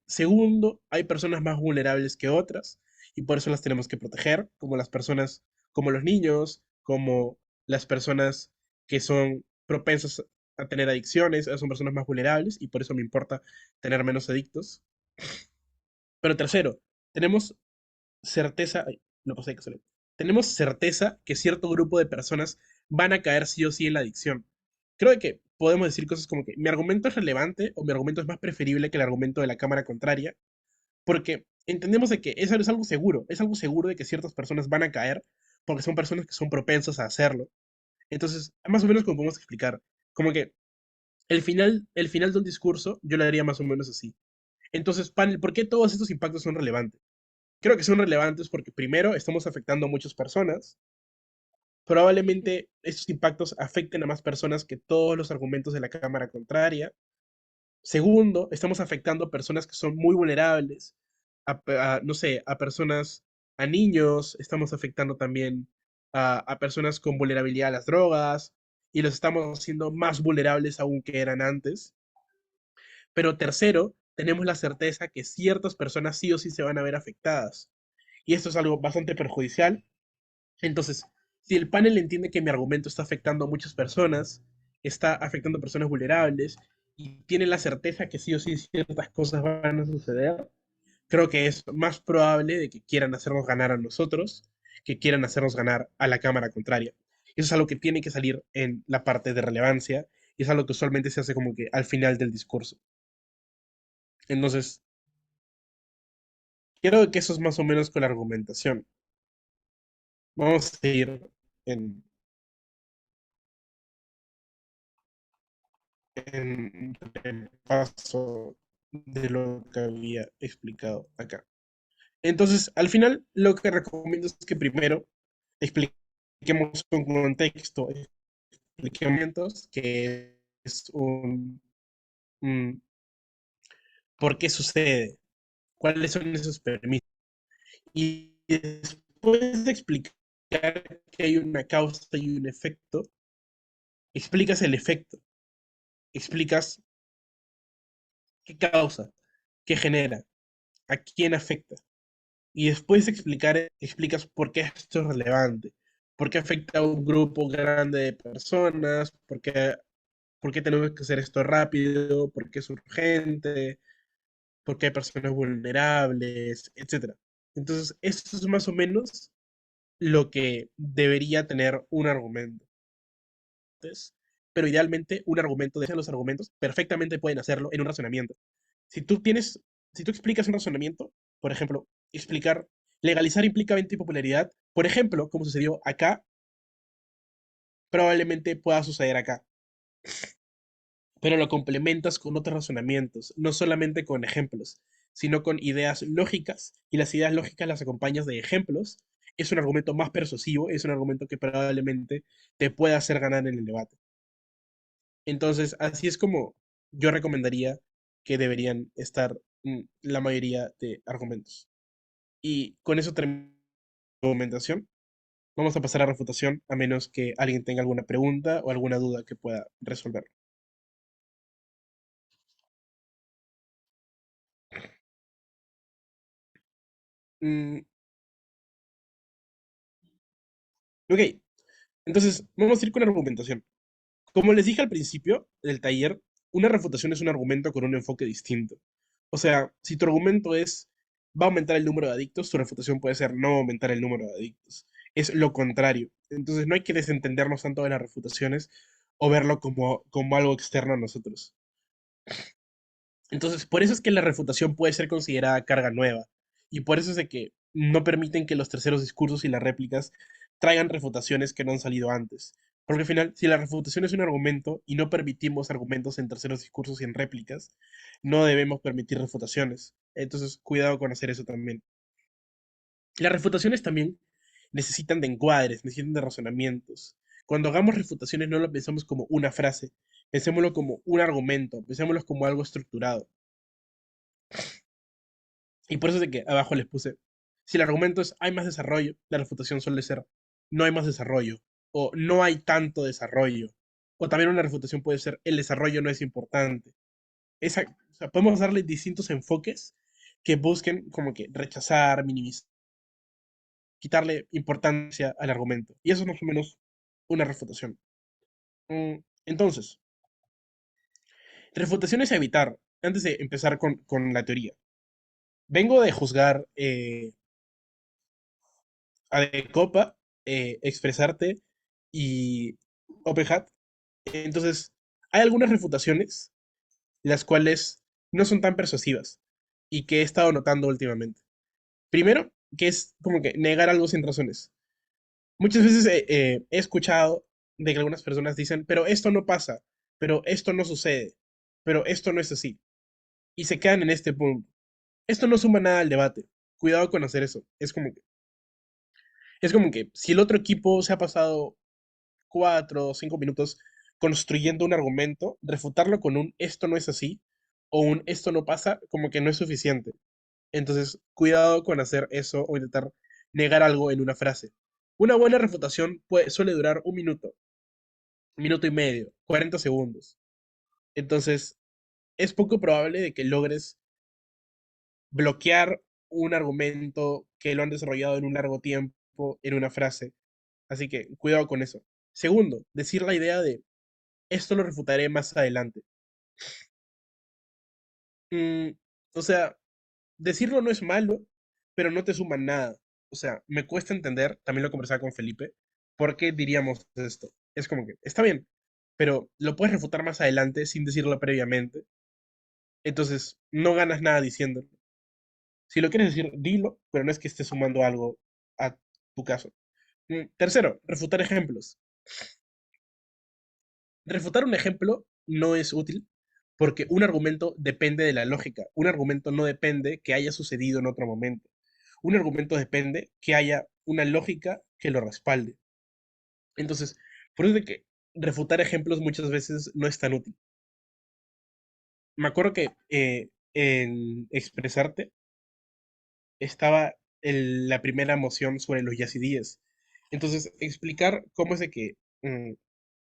Segundo, hay personas más vulnerables que otras y por eso las tenemos que proteger, como las personas, como los niños, como las personas que son propensas a tener adicciones, esas son personas más vulnerables y por eso me importa tener menos adictos. Pero tercero, tenemos certeza, ay, no pasé que sale. Tenemos certeza que cierto grupo de personas van a caer sí o sí en la adicción. Creo que podemos decir cosas como que mi argumento es relevante o mi argumento es más preferible que el argumento de la cámara contraria, porque entendemos de que eso es algo seguro de que ciertas personas van a caer, porque son personas que son propensas a hacerlo. Entonces, más o menos como podemos explicar, como que el final de un discurso yo lo haría más o menos así. Entonces, panel, ¿por qué todos estos impactos son relevantes? Creo que son relevantes porque primero estamos afectando a muchas personas. Probablemente estos impactos afecten a más personas que todos los argumentos de la cámara contraria. Segundo, estamos afectando a personas que son muy vulnerables, no sé, a personas, a niños, estamos afectando también a personas con vulnerabilidad a las drogas y los estamos haciendo más vulnerables aún que eran antes. Pero tercero, tenemos la certeza que ciertas personas sí o sí se van a ver afectadas. Y esto es algo bastante perjudicial. Entonces, si el panel entiende que mi argumento está afectando a muchas personas, está afectando a personas vulnerables y tiene la certeza que sí o sí ciertas cosas van a suceder, creo que es más probable de que quieran hacernos ganar a nosotros que quieran hacernos ganar a la cámara contraria. Eso es algo que tiene que salir en la parte de relevancia y es algo que usualmente se hace como que al final del discurso. Entonces, creo que eso es más o menos con la argumentación. Vamos a ir en, en repaso de lo que había explicado acá. Entonces, al final, lo que recomiendo es que primero expliquemos con contexto, expliquemos que es un por qué sucede, cuáles son esos permisos. Y después de explicar que hay una causa y un efecto, explicas el efecto, explicas qué causa. qué genera, a quién afecta. Y después explicas por qué esto es relevante, por qué afecta a un grupo grande de personas, por qué tenemos que hacer esto rápido, por qué es urgente, por qué hay personas vulnerables, etcétera. Entonces, esto es más o menos lo que debería tener un argumento. Entonces, pero idealmente, un argumento, de los argumentos, perfectamente pueden hacerlo en un razonamiento. Si tú tienes, si tú explicas un razonamiento, por ejemplo, explicar, legalizar implica venta y popularidad, por ejemplo, como sucedió acá, probablemente pueda suceder acá, pero lo complementas con otros razonamientos, no solamente con ejemplos, sino con ideas lógicas, y las ideas lógicas las acompañas de ejemplos. Es un argumento más persuasivo, es un argumento que probablemente te pueda hacer ganar en el debate. Entonces, así es como yo recomendaría que deberían estar la mayoría de argumentos. Y con eso termino la argumentación. Vamos a pasar a refutación, a menos que alguien tenga alguna pregunta o alguna duda que pueda resolver. Mm, ok, entonces vamos a ir con argumentación. Como les dije al principio del taller, una refutación es un argumento con un enfoque distinto. O sea, si tu argumento es va a aumentar el número de adictos, tu refutación puede ser no va a aumentar el número de adictos. Es lo contrario. Entonces no hay que desentendernos tanto de las refutaciones o verlo como algo externo a nosotros. Entonces, por eso es que la refutación puede ser considerada carga nueva. Y por eso es de que no permiten que los terceros discursos y las réplicas traigan refutaciones que no han salido antes. Porque al final, si la refutación es un argumento y no permitimos argumentos en terceros discursos y en réplicas, no debemos permitir refutaciones. Entonces, cuidado con hacer eso también. Las refutaciones también necesitan de encuadres, necesitan de razonamientos. Cuando hagamos refutaciones no lo pensamos como una frase, pensémoslo como un argumento, pensémoslo como algo estructurado. Y por eso es de que abajo les puse, si el argumento es hay más desarrollo, la refutación suele ser no hay más desarrollo, o no hay tanto desarrollo. O también una refutación puede ser el desarrollo no es importante. O sea, podemos darle distintos enfoques que busquen como que rechazar, minimizar, quitarle importancia al argumento. Y eso es más o menos una refutación. Entonces, refutaciones a evitar, antes de empezar con la teoría. Vengo de juzgar a De Copa, Expresarte y Open Hat. Entonces, hay algunas refutaciones, las cuales no son tan persuasivas y que he estado notando últimamente. Primero, que es como que negar algo sin razones. Muchas veces he escuchado de que algunas personas dicen, pero esto no pasa, pero esto no sucede, pero esto no es así. Y se quedan en este punto. Esto no suma nada al debate. Cuidado con hacer eso. Es como que si el otro equipo se ha pasado 4 o 5 minutos construyendo un argumento, refutarlo con un esto no es así o un esto no pasa, como que no es suficiente. Entonces, cuidado con hacer eso o intentar negar algo en una frase. Una buena refutación suele durar 1 minuto, 1 minuto y medio, 40 segundos. Entonces, es poco probable de que logres bloquear un argumento que lo han desarrollado en un largo tiempo en una frase. Así que cuidado con eso. Segundo, decir la idea de esto lo refutaré más adelante. Mm, o sea, decirlo no es malo, pero no te suma nada. O sea, me cuesta entender, también lo conversaba con Felipe, por qué diríamos esto. Es como que, está bien, pero lo puedes refutar más adelante sin decirlo previamente. Entonces, no ganas nada diciéndolo. Si lo quieres decir, dilo, pero no es que estés sumando algo a tu caso. Tercero, refutar ejemplos. Refutar un ejemplo no es útil porque un argumento depende de la lógica. Un argumento no depende que haya sucedido en otro momento. Un argumento depende que haya una lógica que lo respalde. Entonces, por eso de que refutar ejemplos muchas veces no es tan útil. Me acuerdo que en Expresarte estaba la primera moción sobre los yazidíes. Entonces, explicar cómo es de que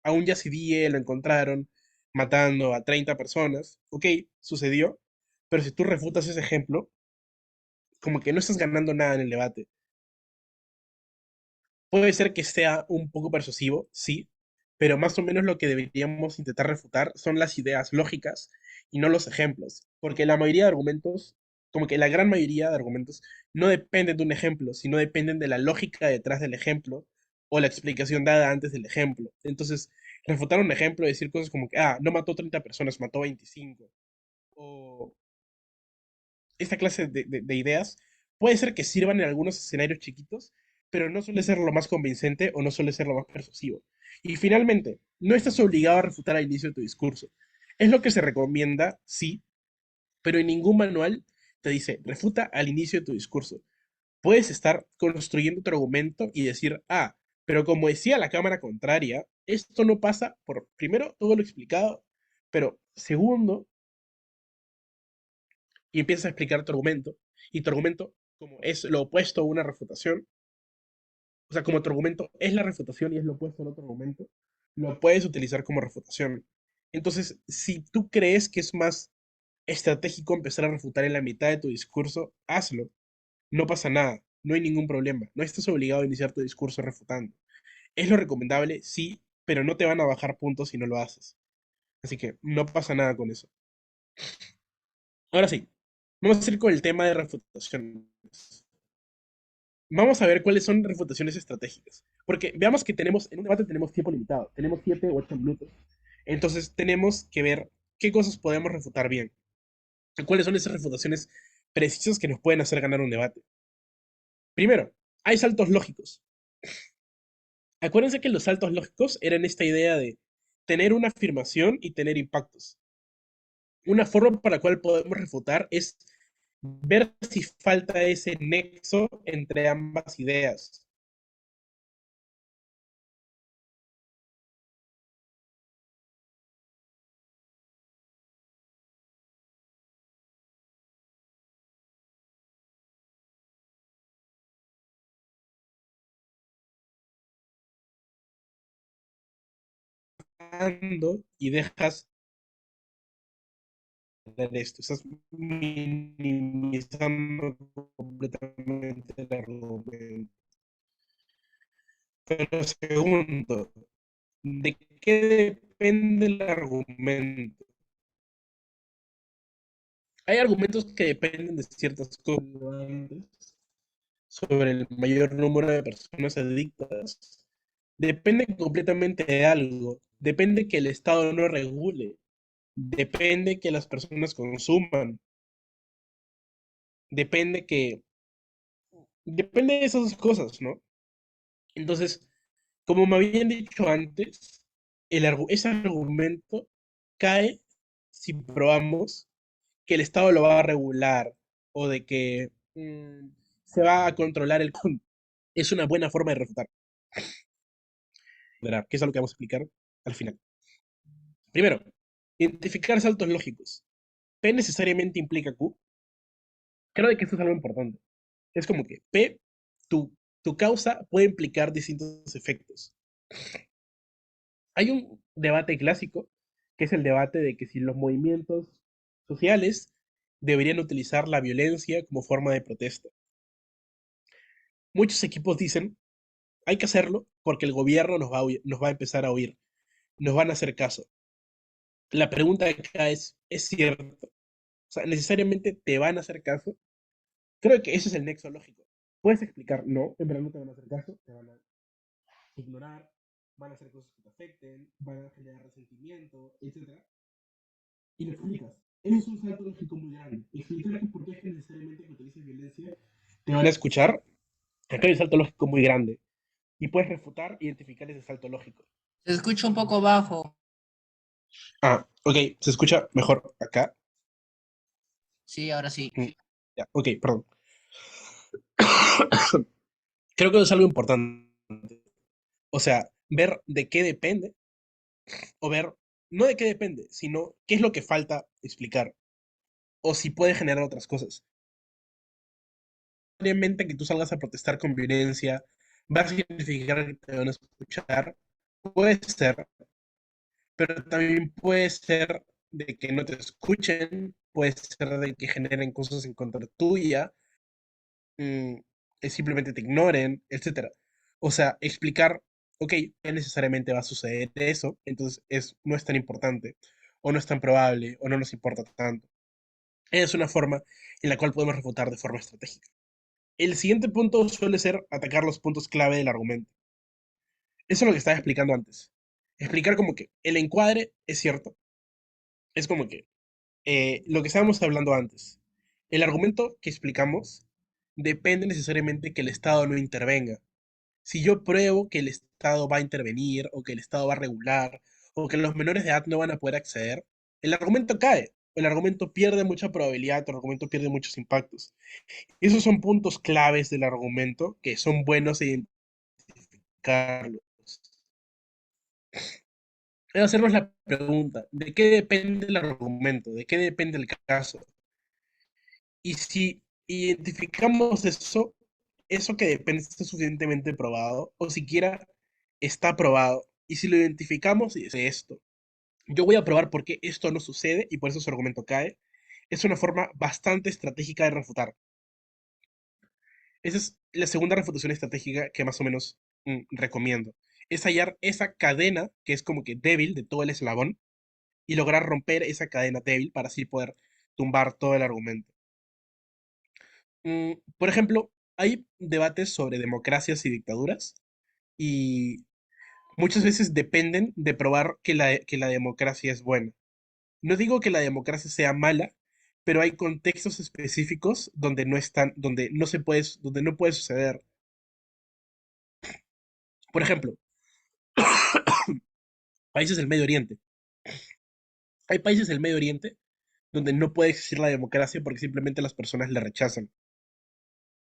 a un yazidí lo encontraron matando a 30 personas, ok, sucedió, pero si tú refutas ese ejemplo, como que no estás ganando nada en el debate. Puede ser que sea un poco persuasivo, sí, pero más o menos lo que deberíamos intentar refutar son las ideas lógicas y no los ejemplos, porque la mayoría de argumentos, como que la gran mayoría de argumentos, no dependen de un ejemplo, sino dependen de la lógica detrás del ejemplo o la explicación dada antes del ejemplo. Entonces, refutar un ejemplo, decir cosas como que, no mató 30 personas, mató 25, o esta clase de ideas puede ser que sirvan en algunos escenarios chiquitos, pero no suele ser lo más convincente o no suele ser lo más persuasivo. Y finalmente, no estás obligado a refutar al inicio de tu discurso. Es lo que se recomienda, sí, pero en ningún manual te dice refuta al inicio de tu discurso. Puedes estar construyendo tu argumento y decir, pero como decía la cámara contraria, esto no pasa por, primero, todo lo explicado, pero segundo, y empiezas a explicar tu argumento, y tu argumento, como es lo opuesto a una refutación, o sea, como tu argumento es la refutación y es lo opuesto al otro argumento, lo puedes utilizar como refutación. Entonces, si tú crees que es más estratégico empezar a refutar en la mitad de tu discurso, hazlo. No pasa nada, no hay ningún problema. No estás obligado a iniciar tu discurso refutando. ¿Es lo recomendable? Sí, pero no te van a bajar puntos si no lo haces. Así que no pasa nada con eso. Ahora sí, vamos a ir con el tema de refutaciones. Vamos a ver cuáles son refutaciones estratégicas. Porque veamos que en un debate tenemos tiempo limitado, tenemos 7 u 8 minutos. Entonces tenemos que ver qué cosas podemos refutar bien. ¿Cuáles son esas refutaciones precisas que nos pueden hacer ganar un debate? Primero, hay saltos lógicos. Acuérdense que los saltos lógicos eran esta idea de tener una afirmación y tener impactos. Una forma para la cual podemos refutar es ver si falta ese nexo entre ambas ideas. Y dejas de esto, estás minimizando completamente el argumento. Pero segundo, ¿de qué depende el argumento? Hay argumentos que dependen de ciertas cosas sobre el mayor número de personas adictas. Depende completamente de algo. Depende que el Estado no regule. Depende que las personas consuman. Depende que... Depende de esas cosas, ¿no? Entonces, como me habían dicho antes, ese argumento cae si probamos que el Estado lo va a regular o de que se va a controlar el... Es una buena forma de refutar. ¿Verdad? Que es algo que vamos a explicar al final. Primero, identificar saltos lógicos. P necesariamente implica Q. Creo de que esto es algo importante. Es como que P, tu causa puede implicar distintos efectos. Hay un debate clásico, que es el debate de que si los movimientos sociales deberían utilizar la violencia como forma de protesta. Muchos equipos dicen, hay que hacerlo porque el gobierno nos va a empezar a oír, nos van a hacer caso. La pregunta acá ¿es cierto? O sea, ¿necesariamente te van a hacer caso? Creo que ese es el nexo lógico. Puedes explicar, no, en verdad no te van a hacer caso, te van a ignorar, van a hacer cosas que te afecten, van a generar resentimiento, etc. Y lo explicas. Eso es un salto lógico muy grande. Explicar que por qué es que necesariamente que utilices violencia te van a escuchar. Acá hay un salto lógico muy grande. Y puedes refutar, identificar ese salto lógico. Se escucha un poco bajo. Ok, se escucha mejor acá. Sí, ahora sí. Ya, ok, perdón. Creo que eso es algo importante. O sea, ver de qué depende, o ver, no de qué depende, sino qué es lo que falta explicar, o si puede generar otras cosas. Obviamente que tú salgas a protestar con violencia, va a significar que te van a escuchar, puede ser, pero también puede ser de que no te escuchen puede ser de que generen cosas en contra tuya, mm, simplemente te ignoren, etcétera. O sea, explicar, ok, no necesariamente va a suceder eso, entonces no es tan importante, o no es tan probable, o no nos importa tanto. Es una forma en la cual podemos refutar de forma estratégica. El siguiente punto suele ser atacar los puntos clave del argumento. Eso es lo que estaba explicando antes. Explicar como que el encuadre es cierto, es como que lo que estábamos hablando antes. El argumento que explicamos depende necesariamente que el Estado no intervenga. Si yo pruebo que el Estado va a intervenir o que el Estado va a regular o que los menores de edad no van a poder acceder, el argumento cae. El argumento pierde mucha probabilidad, el argumento pierde muchos impactos. Esos son puntos claves del argumento que son buenos identificarlos. Es hacernos la pregunta, ¿de qué depende el argumento? ¿De qué depende el caso? Y si identificamos eso que depende está suficientemente probado, o siquiera está probado, y si lo identificamos y dice esto, yo voy a probar por qué esto no sucede y por eso su argumento cae, es una forma bastante estratégica de refutar. Esa es la segunda refutación estratégica que más o menos recomiendo. Es hallar esa cadena que es como que débil de todo el eslabón y lograr romper esa cadena débil para así poder tumbar todo el argumento. Por ejemplo, hay debates sobre democracias y dictaduras y muchas veces dependen de probar que la democracia es buena. No digo que la democracia sea mala, pero hay contextos específicos donde no están, donde no se puede, donde no puede suceder. Por ejemplo, países del Medio Oriente. Hay países del Medio Oriente donde no puede existir la democracia porque simplemente las personas la rechazan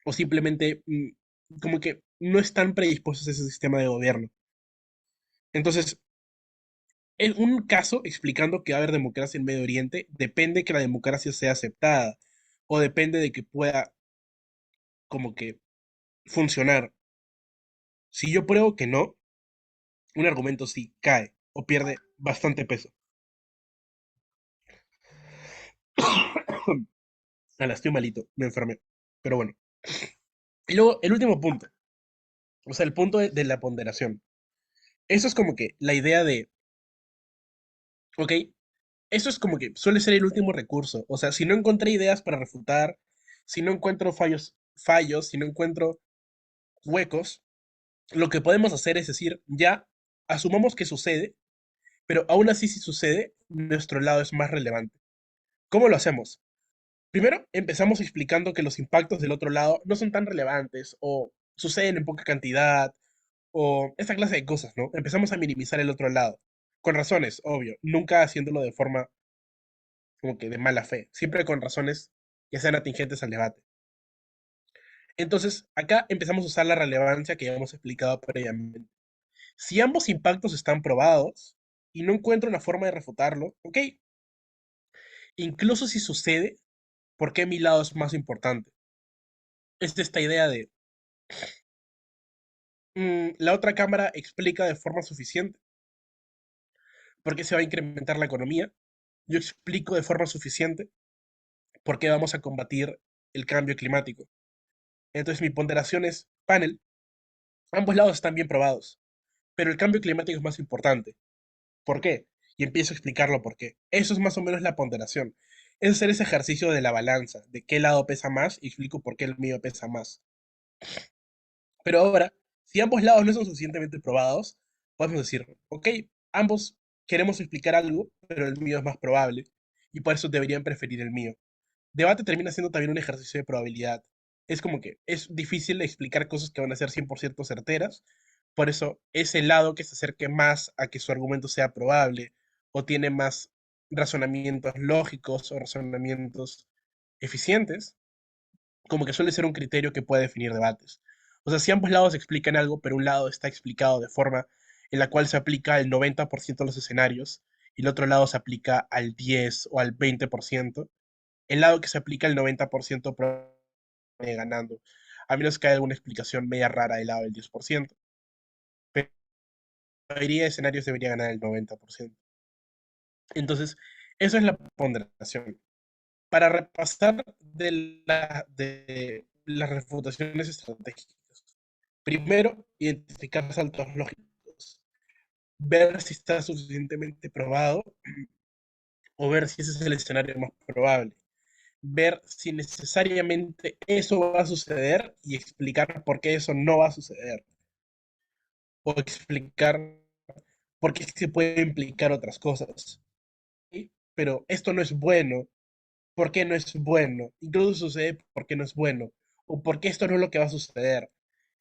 o simplemente como que no están predispuestos a ese sistema de gobierno. Entonces, en un caso explicando que va a haber democracia en Medio Oriente, depende que la democracia sea aceptada o depende de que pueda como que funcionar. Si yo pruebo que no, un argumento sí cae o pierde bastante peso. Ala, estoy malito, me enfermé. Pero bueno. Y luego, el último punto, o sea, el punto de la ponderación. Eso es como que la idea de, ok, eso es como que suele ser el último recurso. O sea, si no encontré ideas para refutar, si no encuentro fallos, si no encuentro huecos, lo que podemos hacer es decir, ya asumamos que sucede, pero aún así si sucede, nuestro lado es más relevante. ¿Cómo lo hacemos? Primero, empezamos explicando que los impactos del otro lado no son tan relevantes o suceden en poca cantidad o esta clase de cosas, ¿no? Empezamos a minimizar el otro lado, con razones, obvio, nunca haciéndolo de forma como que de mala fe, siempre con razones que sean atingentes al debate. Entonces, acá empezamos a usar la relevancia que ya hemos explicado previamente. Si ambos impactos están probados y no encuentro una forma de refutarlo, ok, incluso si sucede, ¿por qué mi lado es más importante? Es esta idea de la otra cámara explica de forma suficiente por qué se va a incrementar la economía. Yo explico de forma suficiente por qué vamos a combatir el cambio climático. Entonces mi ponderación es panel, ambos lados están bien probados, pero el cambio climático es más importante. ¿Por qué? Y empiezo a explicarlo por qué. Eso es más o menos la ponderación. Es hacer ese ejercicio de la balanza, de qué lado pesa más y explico por qué el mío pesa más. Pero ahora, si ambos lados no son suficientemente probados, podemos decir, ok, ambos queremos explicar algo, pero el mío es más probable, y por eso deberían preferir el mío. Debate termina siendo también un ejercicio de probabilidad. Es como que es difícil explicar cosas que van a ser 100% certeras, por eso ese lado que se acerque más a que su argumento sea probable o tiene más razonamientos lógicos o razonamientos eficientes, como que suele ser un criterio que puede definir debates. O sea, si ambos lados explican algo, pero un lado está explicado de forma en la cual se aplica el 90% de los escenarios y el otro lado se aplica al 10 o al 20%, el lado que se aplica el 90% ganando, a menos que haya alguna explicación media rara del lado del 10%. Pero la mayoría de escenarios debería ganar el 90%. Entonces, eso es la ponderación. para repasar de las refutaciones estratégicas. Primero, identificar saltos lógicos, ver si está suficientemente probado o ver si ese es el escenario más probable. Ver si necesariamente eso va a suceder y explicar por qué eso no va a suceder. O explicar por qué se puede implicar otras cosas. ¿Sí? Pero esto no es bueno. ¿Por qué no es bueno? Incluso sucede por qué no es bueno. O por qué esto no es lo que va a suceder.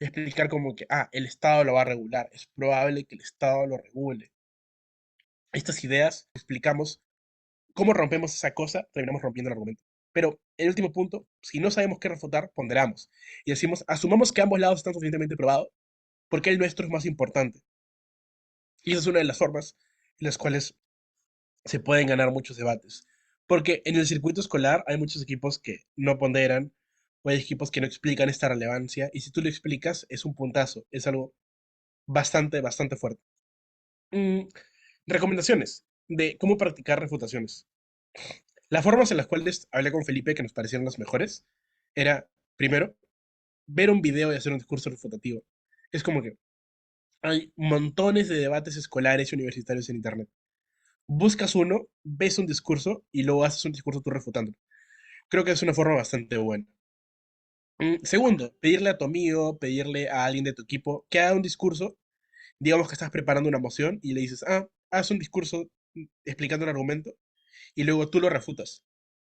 Explicar como que, el Estado lo va a regular. Es probable que el Estado lo regule. Estas ideas explicamos cómo rompemos esa cosa, terminamos rompiendo el argumento. Pero el último punto, si no sabemos qué refutar, ponderamos. Y decimos, asumamos que ambos lados están suficientemente probados, porque el nuestro es más importante. Y esa es una de las formas en las cuales se pueden ganar muchos debates. Porque en el circuito escolar hay muchos equipos que no ponderan, o hay equipos que no explican esta relevancia, y si tú lo explicas, es un puntazo, es algo bastante, bastante fuerte. Mm, recomendaciones de cómo practicar refutaciones. Las formas en las cuales hablé con Felipe, que nos parecieron las mejores, era, primero, ver un video y hacer un discurso refutativo. Es como que hay montones de debates escolares y universitarios en Internet. Buscas uno, ves un discurso y luego haces un discurso tú refutándolo. Creo que es una forma bastante buena. Segundo, pedirle a tu amigo, pedirle a alguien de tu equipo que haga un discurso. Digamos que estás preparando una moción y le dices, haz un discurso explicando un argumento y luego tú lo refutas.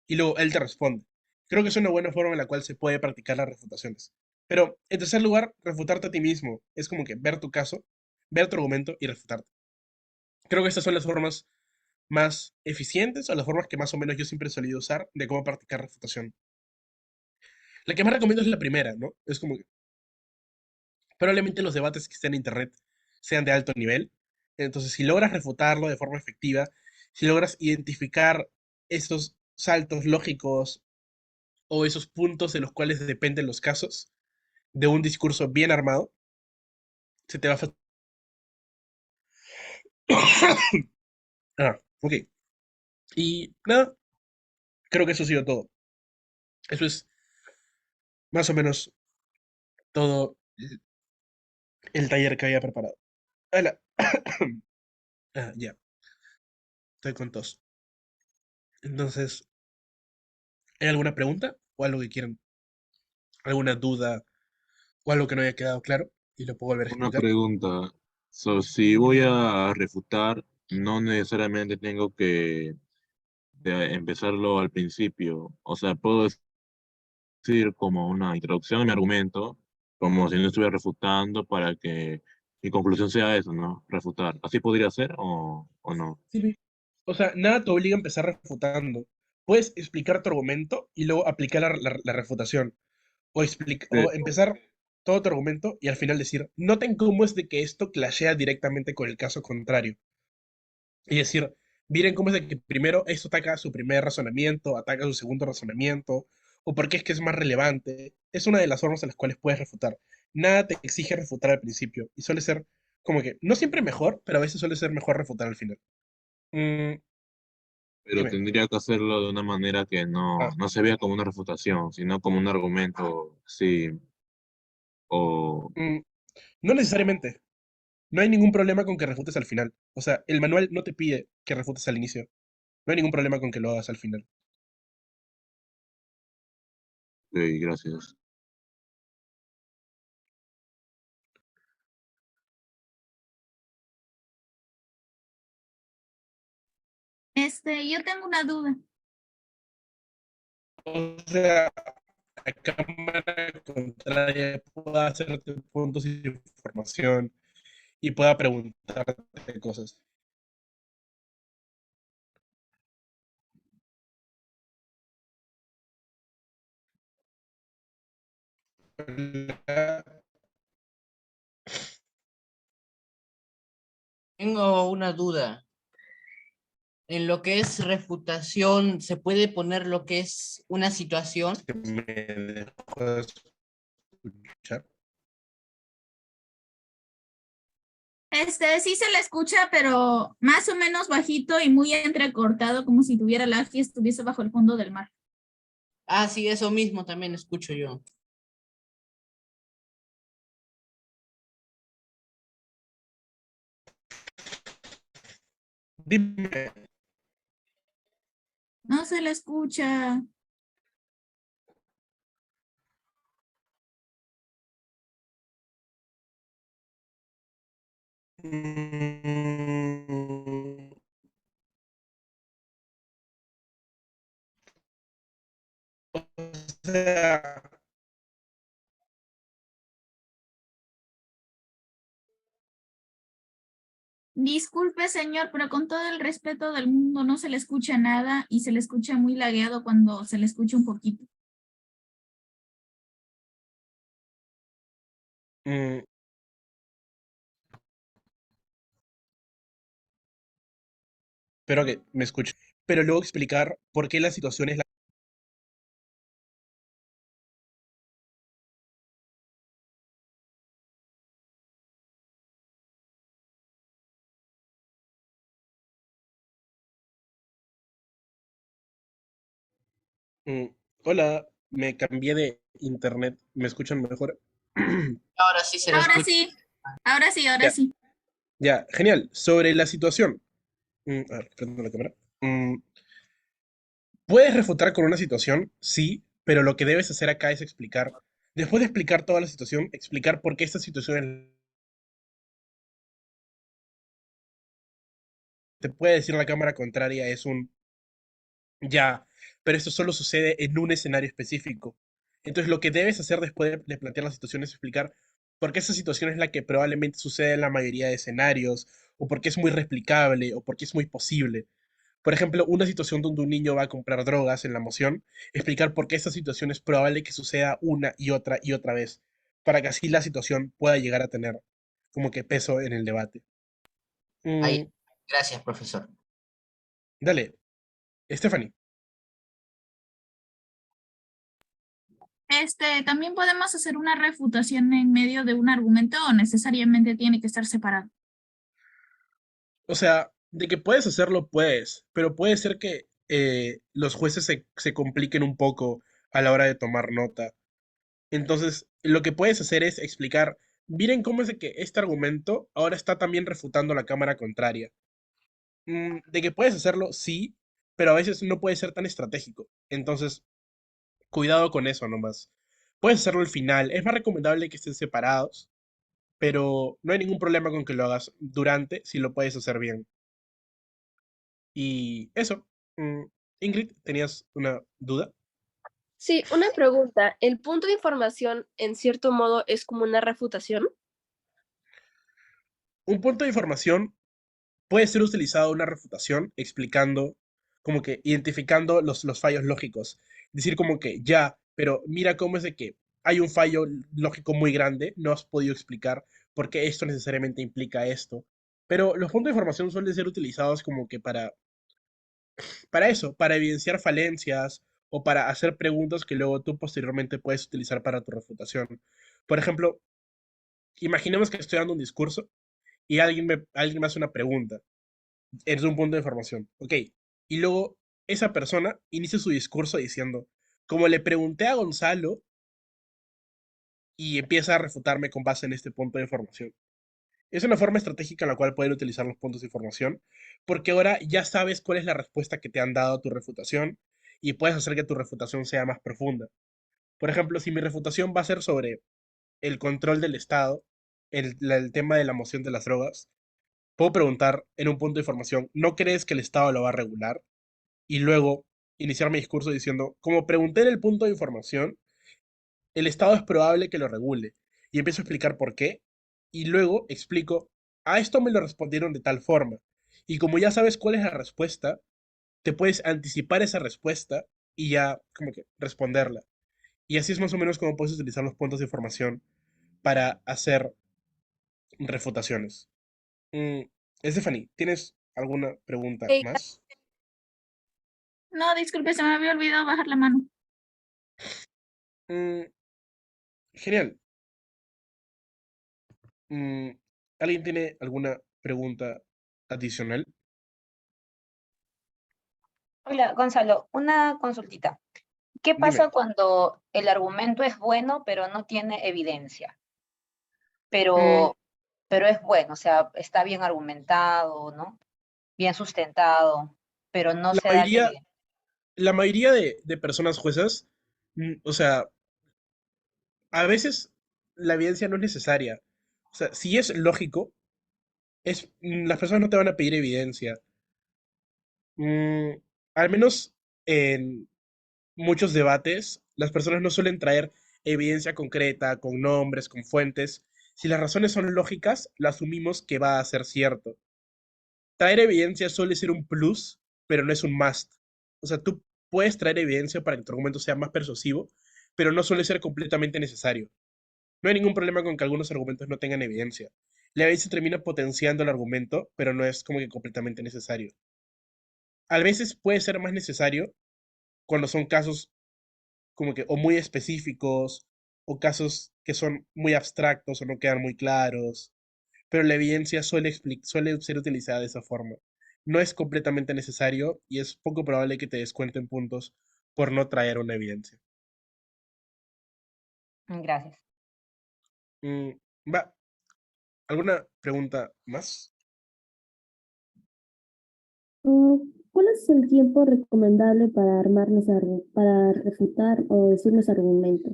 Y luego él te responde. Creo que es una buena forma en la cual se puede practicar las refutaciones. Pero, en tercer lugar, refutarte a ti mismo. Es como que ver tu caso, ver tu argumento y refutarte. Creo que estas son las formas más eficientes o las formas que más o menos yo siempre he solido usar de cómo practicar refutación. La que más recomiendo es la primera, ¿no? Es como que probablemente los debates que estén en Internet sean de alto nivel. Entonces, si logras refutarlo de forma efectiva, si logras identificar esos saltos lógicos o esos puntos de los cuales dependen los casos de un discurso bien armado, se te va a... Ok. Y nada, creo que eso ha sido todo. Eso es más o menos todo el taller que había preparado. Hola. Ya, estoy con tos. Entonces, ¿hay alguna pregunta o algo que quieran? ¿Alguna duda o algo que no haya quedado claro? Y lo puedo volver a Una explicar. pregunta. Si voy a refutar, no necesariamente tengo que empezarlo al principio. O sea, puedo decir como una introducción a mi argumento, como si no estuviera refutando para que mi conclusión sea eso, ¿no? Refutar. ¿Así podría ser o no? Sí, sí. O sea, nada te obliga a empezar refutando. Puedes explicar tu argumento y luego aplicar la refutación. O empezar todo tu argumento y al final decir, noten cómo es de que esto clashea directamente con el caso contrario. Y decir, miren cómo es de que primero esto ataca su primer razonamiento, ataca su segundo razonamiento, o por qué es que es más relevante. Es una de las formas en las cuales puedes refutar. Nada te exige refutar al principio y suele ser como que, no siempre mejor, pero a veces suele ser mejor refutar al final. Mm, Pero dime. tendría que hacerlo de una manera que Ah, no se vea como una refutación, sino como un argumento, sí, o... mm, no necesariamente. No hay ningún problema con que refutes al final. O sea, el manual no te pide que refutes al inicio. No hay ningún problema con que lo hagas al final. Ok, gracias. Yo tengo una duda. O sea, a cámara contraria pueda hacerte puntos de información y pueda preguntarte cosas. Tengo una duda. En lo que es refutación, ¿se puede poner lo que es una situación? Que me dejó de escuchar. Sí se le escucha, pero más o menos bajito y muy entrecortado, como si tuviera la y estuviese bajo el fondo del mar. Ah, sí, eso mismo también escucho yo. Dime. No se le escucha. Mm, o sea, Disculpe, señor, pero con todo el respeto del mundo no se le escucha nada y se le escucha muy lagueado cuando se le escucha un poquito. mm, espero que me escuche. Pero luego explicar por qué la situación es la... Mm, hola, me cambié de internet. ¿Me escuchan mejor? Ahora sí se le Ahora escucha. sí, ahora sí, ahora Ya, sí. ya, genial. Sobre la situación. A ver, prendo la cámara. Puedes refutar con una situación, sí, pero lo que debes hacer acá es explicar, después de explicar toda la situación, explicar por qué esta situación te puede decir la cámara contraria es un ya, pero esto solo sucede en un escenario específico. Entonces, lo que debes hacer después de plantear la situación es explicar por qué esa situación es la que probablemente sucede en la mayoría de escenarios, o por qué es muy replicable, o por qué es muy posible. Por ejemplo, una situación donde un niño va a comprar drogas en la moción, explicar por qué esa situación es probable que suceda una y otra vez, para que así la situación pueda llegar a tener como que peso en el debate. Ahí, Mm, gracias, profesor. dale, Stephanie. También podemos hacer una refutación en medio de un argumento o necesariamente tiene que estar separado. O sea, de que puedes hacerlo, puedes, pero puede ser que los jueces se compliquen un poco a la hora de tomar nota. Entonces, lo que puedes hacer es explicar, miren cómo es de que este argumento ahora está también refutando la cámara contraria. De que puedes hacerlo, sí, pero a veces no puede ser tan estratégico. Entonces, cuidado con eso nomás. Puedes hacerlo al final. Es más recomendable que estén separados, pero no hay ningún problema con que lo hagas durante si lo puedes hacer bien. Y eso. Mm, Ingrid, ¿tenías una duda? Sí, una pregunta. ¿El punto de información en cierto modo es como una refutación? Un punto de información puede ser utilizado en una refutación explicando, como que identificando los fallos lógicos. Decir como que ya, pero mira cómo es de que hay un fallo lógico muy grande, no has podido explicar por qué esto necesariamente implica esto. Pero los puntos de información suelen ser utilizados como que para eso, para evidenciar falencias o para hacer preguntas que luego tú posteriormente puedes utilizar para tu refutación. Por ejemplo, imaginemos que estoy dando un discurso y alguien me hace una pregunta. Es un punto de información. Ok. Y luego esa persona inicia su discurso diciendo, como le pregunté a Gonzalo, y empieza a refutarme con base en este punto de información. Es una forma estratégica en la cual pueden utilizar los puntos de información, porque ahora ya sabes cuál es la respuesta que te han dado a tu refutación y puedes hacer que tu refutación sea más profunda. Por ejemplo, si mi refutación va a ser sobre el control del Estado, el tema de la moción de las drogas, puedo preguntar en un punto de información, ¿no crees que el Estado lo va a regular? Y luego iniciar mi discurso diciendo, como pregunté en el punto de información, el Estado es probable que lo regule. Y empiezo a explicar por qué. Y luego explico, a esto me lo respondieron de tal forma. Y como ya sabes cuál es la respuesta, te puedes anticipar esa respuesta y ya como que responderla. Y así es más o menos como puedes utilizar los puntos de información para hacer refutaciones. Mm, Stephanie, ¿tienes alguna pregunta Ok, más? No, disculpe, se me había olvidado bajar la mano. Mm, genial. Mm, ¿Alguien tiene alguna pregunta adicional? Hola, Gonzalo, una consultita. ¿Qué Dime. pasa cuando el argumento es bueno, pero no tiene evidencia? Mm, Pero, pero es bueno, o sea, está bien argumentado, ¿no? Bien sustentado, pero no la se da la mayoría, evidencia. la mayoría de personas juezas, o sea, a veces la evidencia no es necesaria. O sea, si es lógico, las personas no te van a pedir evidencia. Mm, Al menos en muchos debates, las personas no suelen traer evidencia concreta, con nombres, con fuentes. Si las razones son lógicas, la asumimos que va a ser cierto. Traer evidencia suele ser un plus, pero no es un must. O sea, tú puedes traer evidencia para que tu argumento sea más persuasivo, pero no suele ser completamente necesario. No hay ningún problema con que algunos argumentos no tengan evidencia. La evidencia termina potenciando el argumento, pero no es como que completamente necesario. A veces puede ser más necesario cuando son casos como que o muy específicos o casos que son muy abstractos o no quedan muy claros, pero la evidencia suele ser utilizada de esa forma. No es completamente necesario y es poco probable que te descuenten puntos por no traer una evidencia. Gracias. Mm, Va, ¿alguna pregunta más? ¿Cuál es el tiempo recomendable para para refutar o decir los argumentos?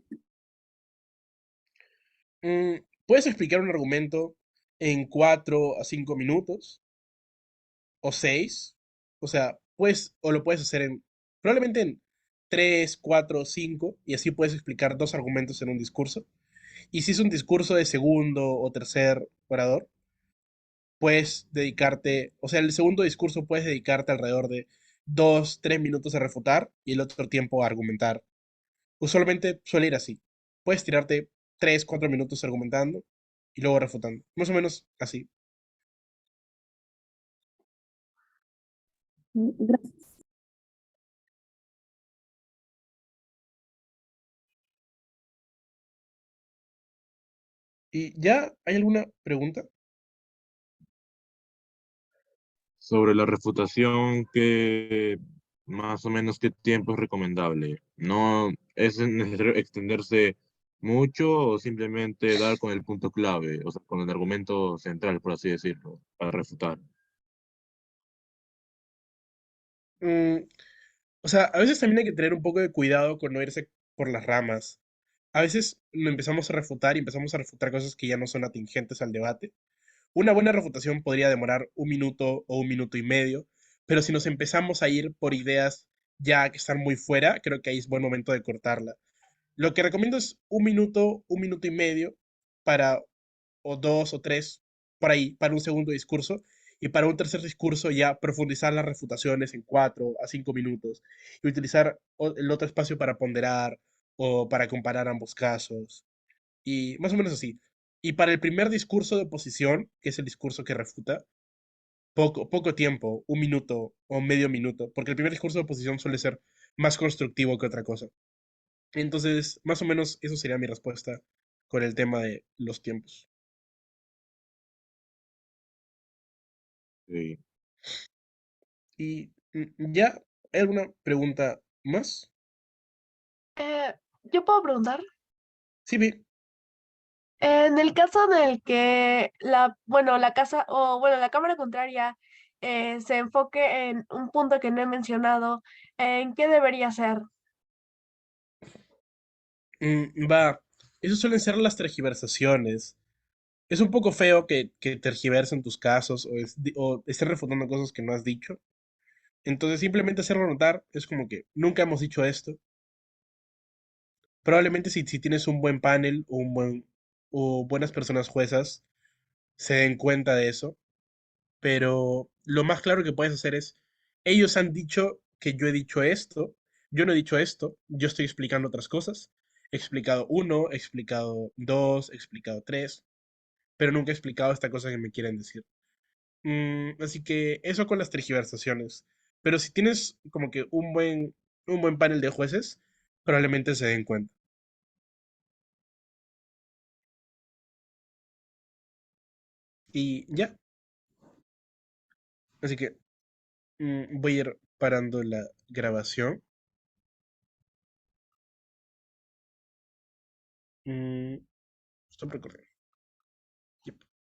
Puedes explicar un argumento en 4 a 5 minutos o 6. O sea, o lo puedes hacer probablemente en 3, 4, 5, y así puedes explicar dos argumentos en un discurso. Y si es un discurso de segundo o tercer orador, puedes dedicarte, o sea, el segundo discurso puedes dedicarte alrededor de 2, 3 minutos a refutar y el otro tiempo a argumentar. Usualmente suele ir así. Puedes tirarte 3, 4 minutos argumentando y luego refutando. Más o menos así. Gracias. ¿Y ya hay alguna pregunta? Sobre la refutación, que más o menos qué tiempo es recomendable. ¿No es necesario extenderse mucho o simplemente dar con el punto clave, o sea, con el argumento central, por así decirlo, para refutar? Mm, o sea, a veces también hay que tener un poco de cuidado con no irse por las ramas. A veces lo empezamos a refutar y empezamos a refutar cosas que ya no son atingentes al debate. Una buena refutación podría demorar 1 minuto o 1 minuto y medio, pero si nos empezamos a ir por ideas ya que están muy fuera, creo que ahí es buen momento de cortarla. Lo que recomiendo es 1 minuto, 1 minuto y medio para, o 2 o 3, por ahí, para un segundo discurso. Y para un tercer discurso ya profundizar las refutaciones en 4 a 5 minutos y utilizar el otro espacio para ponderar o para comparar ambos casos. Y más o menos así. Y para el primer discurso de oposición, que es el discurso que refuta, poco tiempo, 1 minuto o medio minuto, porque el primer discurso de oposición suele ser más constructivo que otra cosa. Entonces, más o menos eso sería mi respuesta con el tema de los tiempos. Sí. Y ya, ¿hay alguna pregunta más? Yo puedo preguntar, Sí, vi. en el caso en el que bueno, la casa o bueno, la cámara contraria se enfoque en un punto que no he mencionado, ¿en qué debería ser? Va, eso suelen ser las tergiversaciones. Es un poco feo que tergiversen tus casos o estén refutando cosas que no has dicho. Entonces, simplemente hacerlo notar es como que nunca hemos dicho esto. Probablemente si tienes un buen panel o buenas personas juezas, se den cuenta de eso. Pero lo más claro que puedes hacer es, ellos han dicho que yo he dicho esto, yo no he dicho esto, yo estoy explicando otras cosas. He explicado uno, he explicado dos, he explicado tres, pero nunca he explicado esta cosa que me quieren decir. Así que eso con las tergiversaciones. Pero si tienes como que un buen panel de jueces, probablemente se den cuenta. Y ya, así que voy a ir parando la grabación. Mm, Stop recording.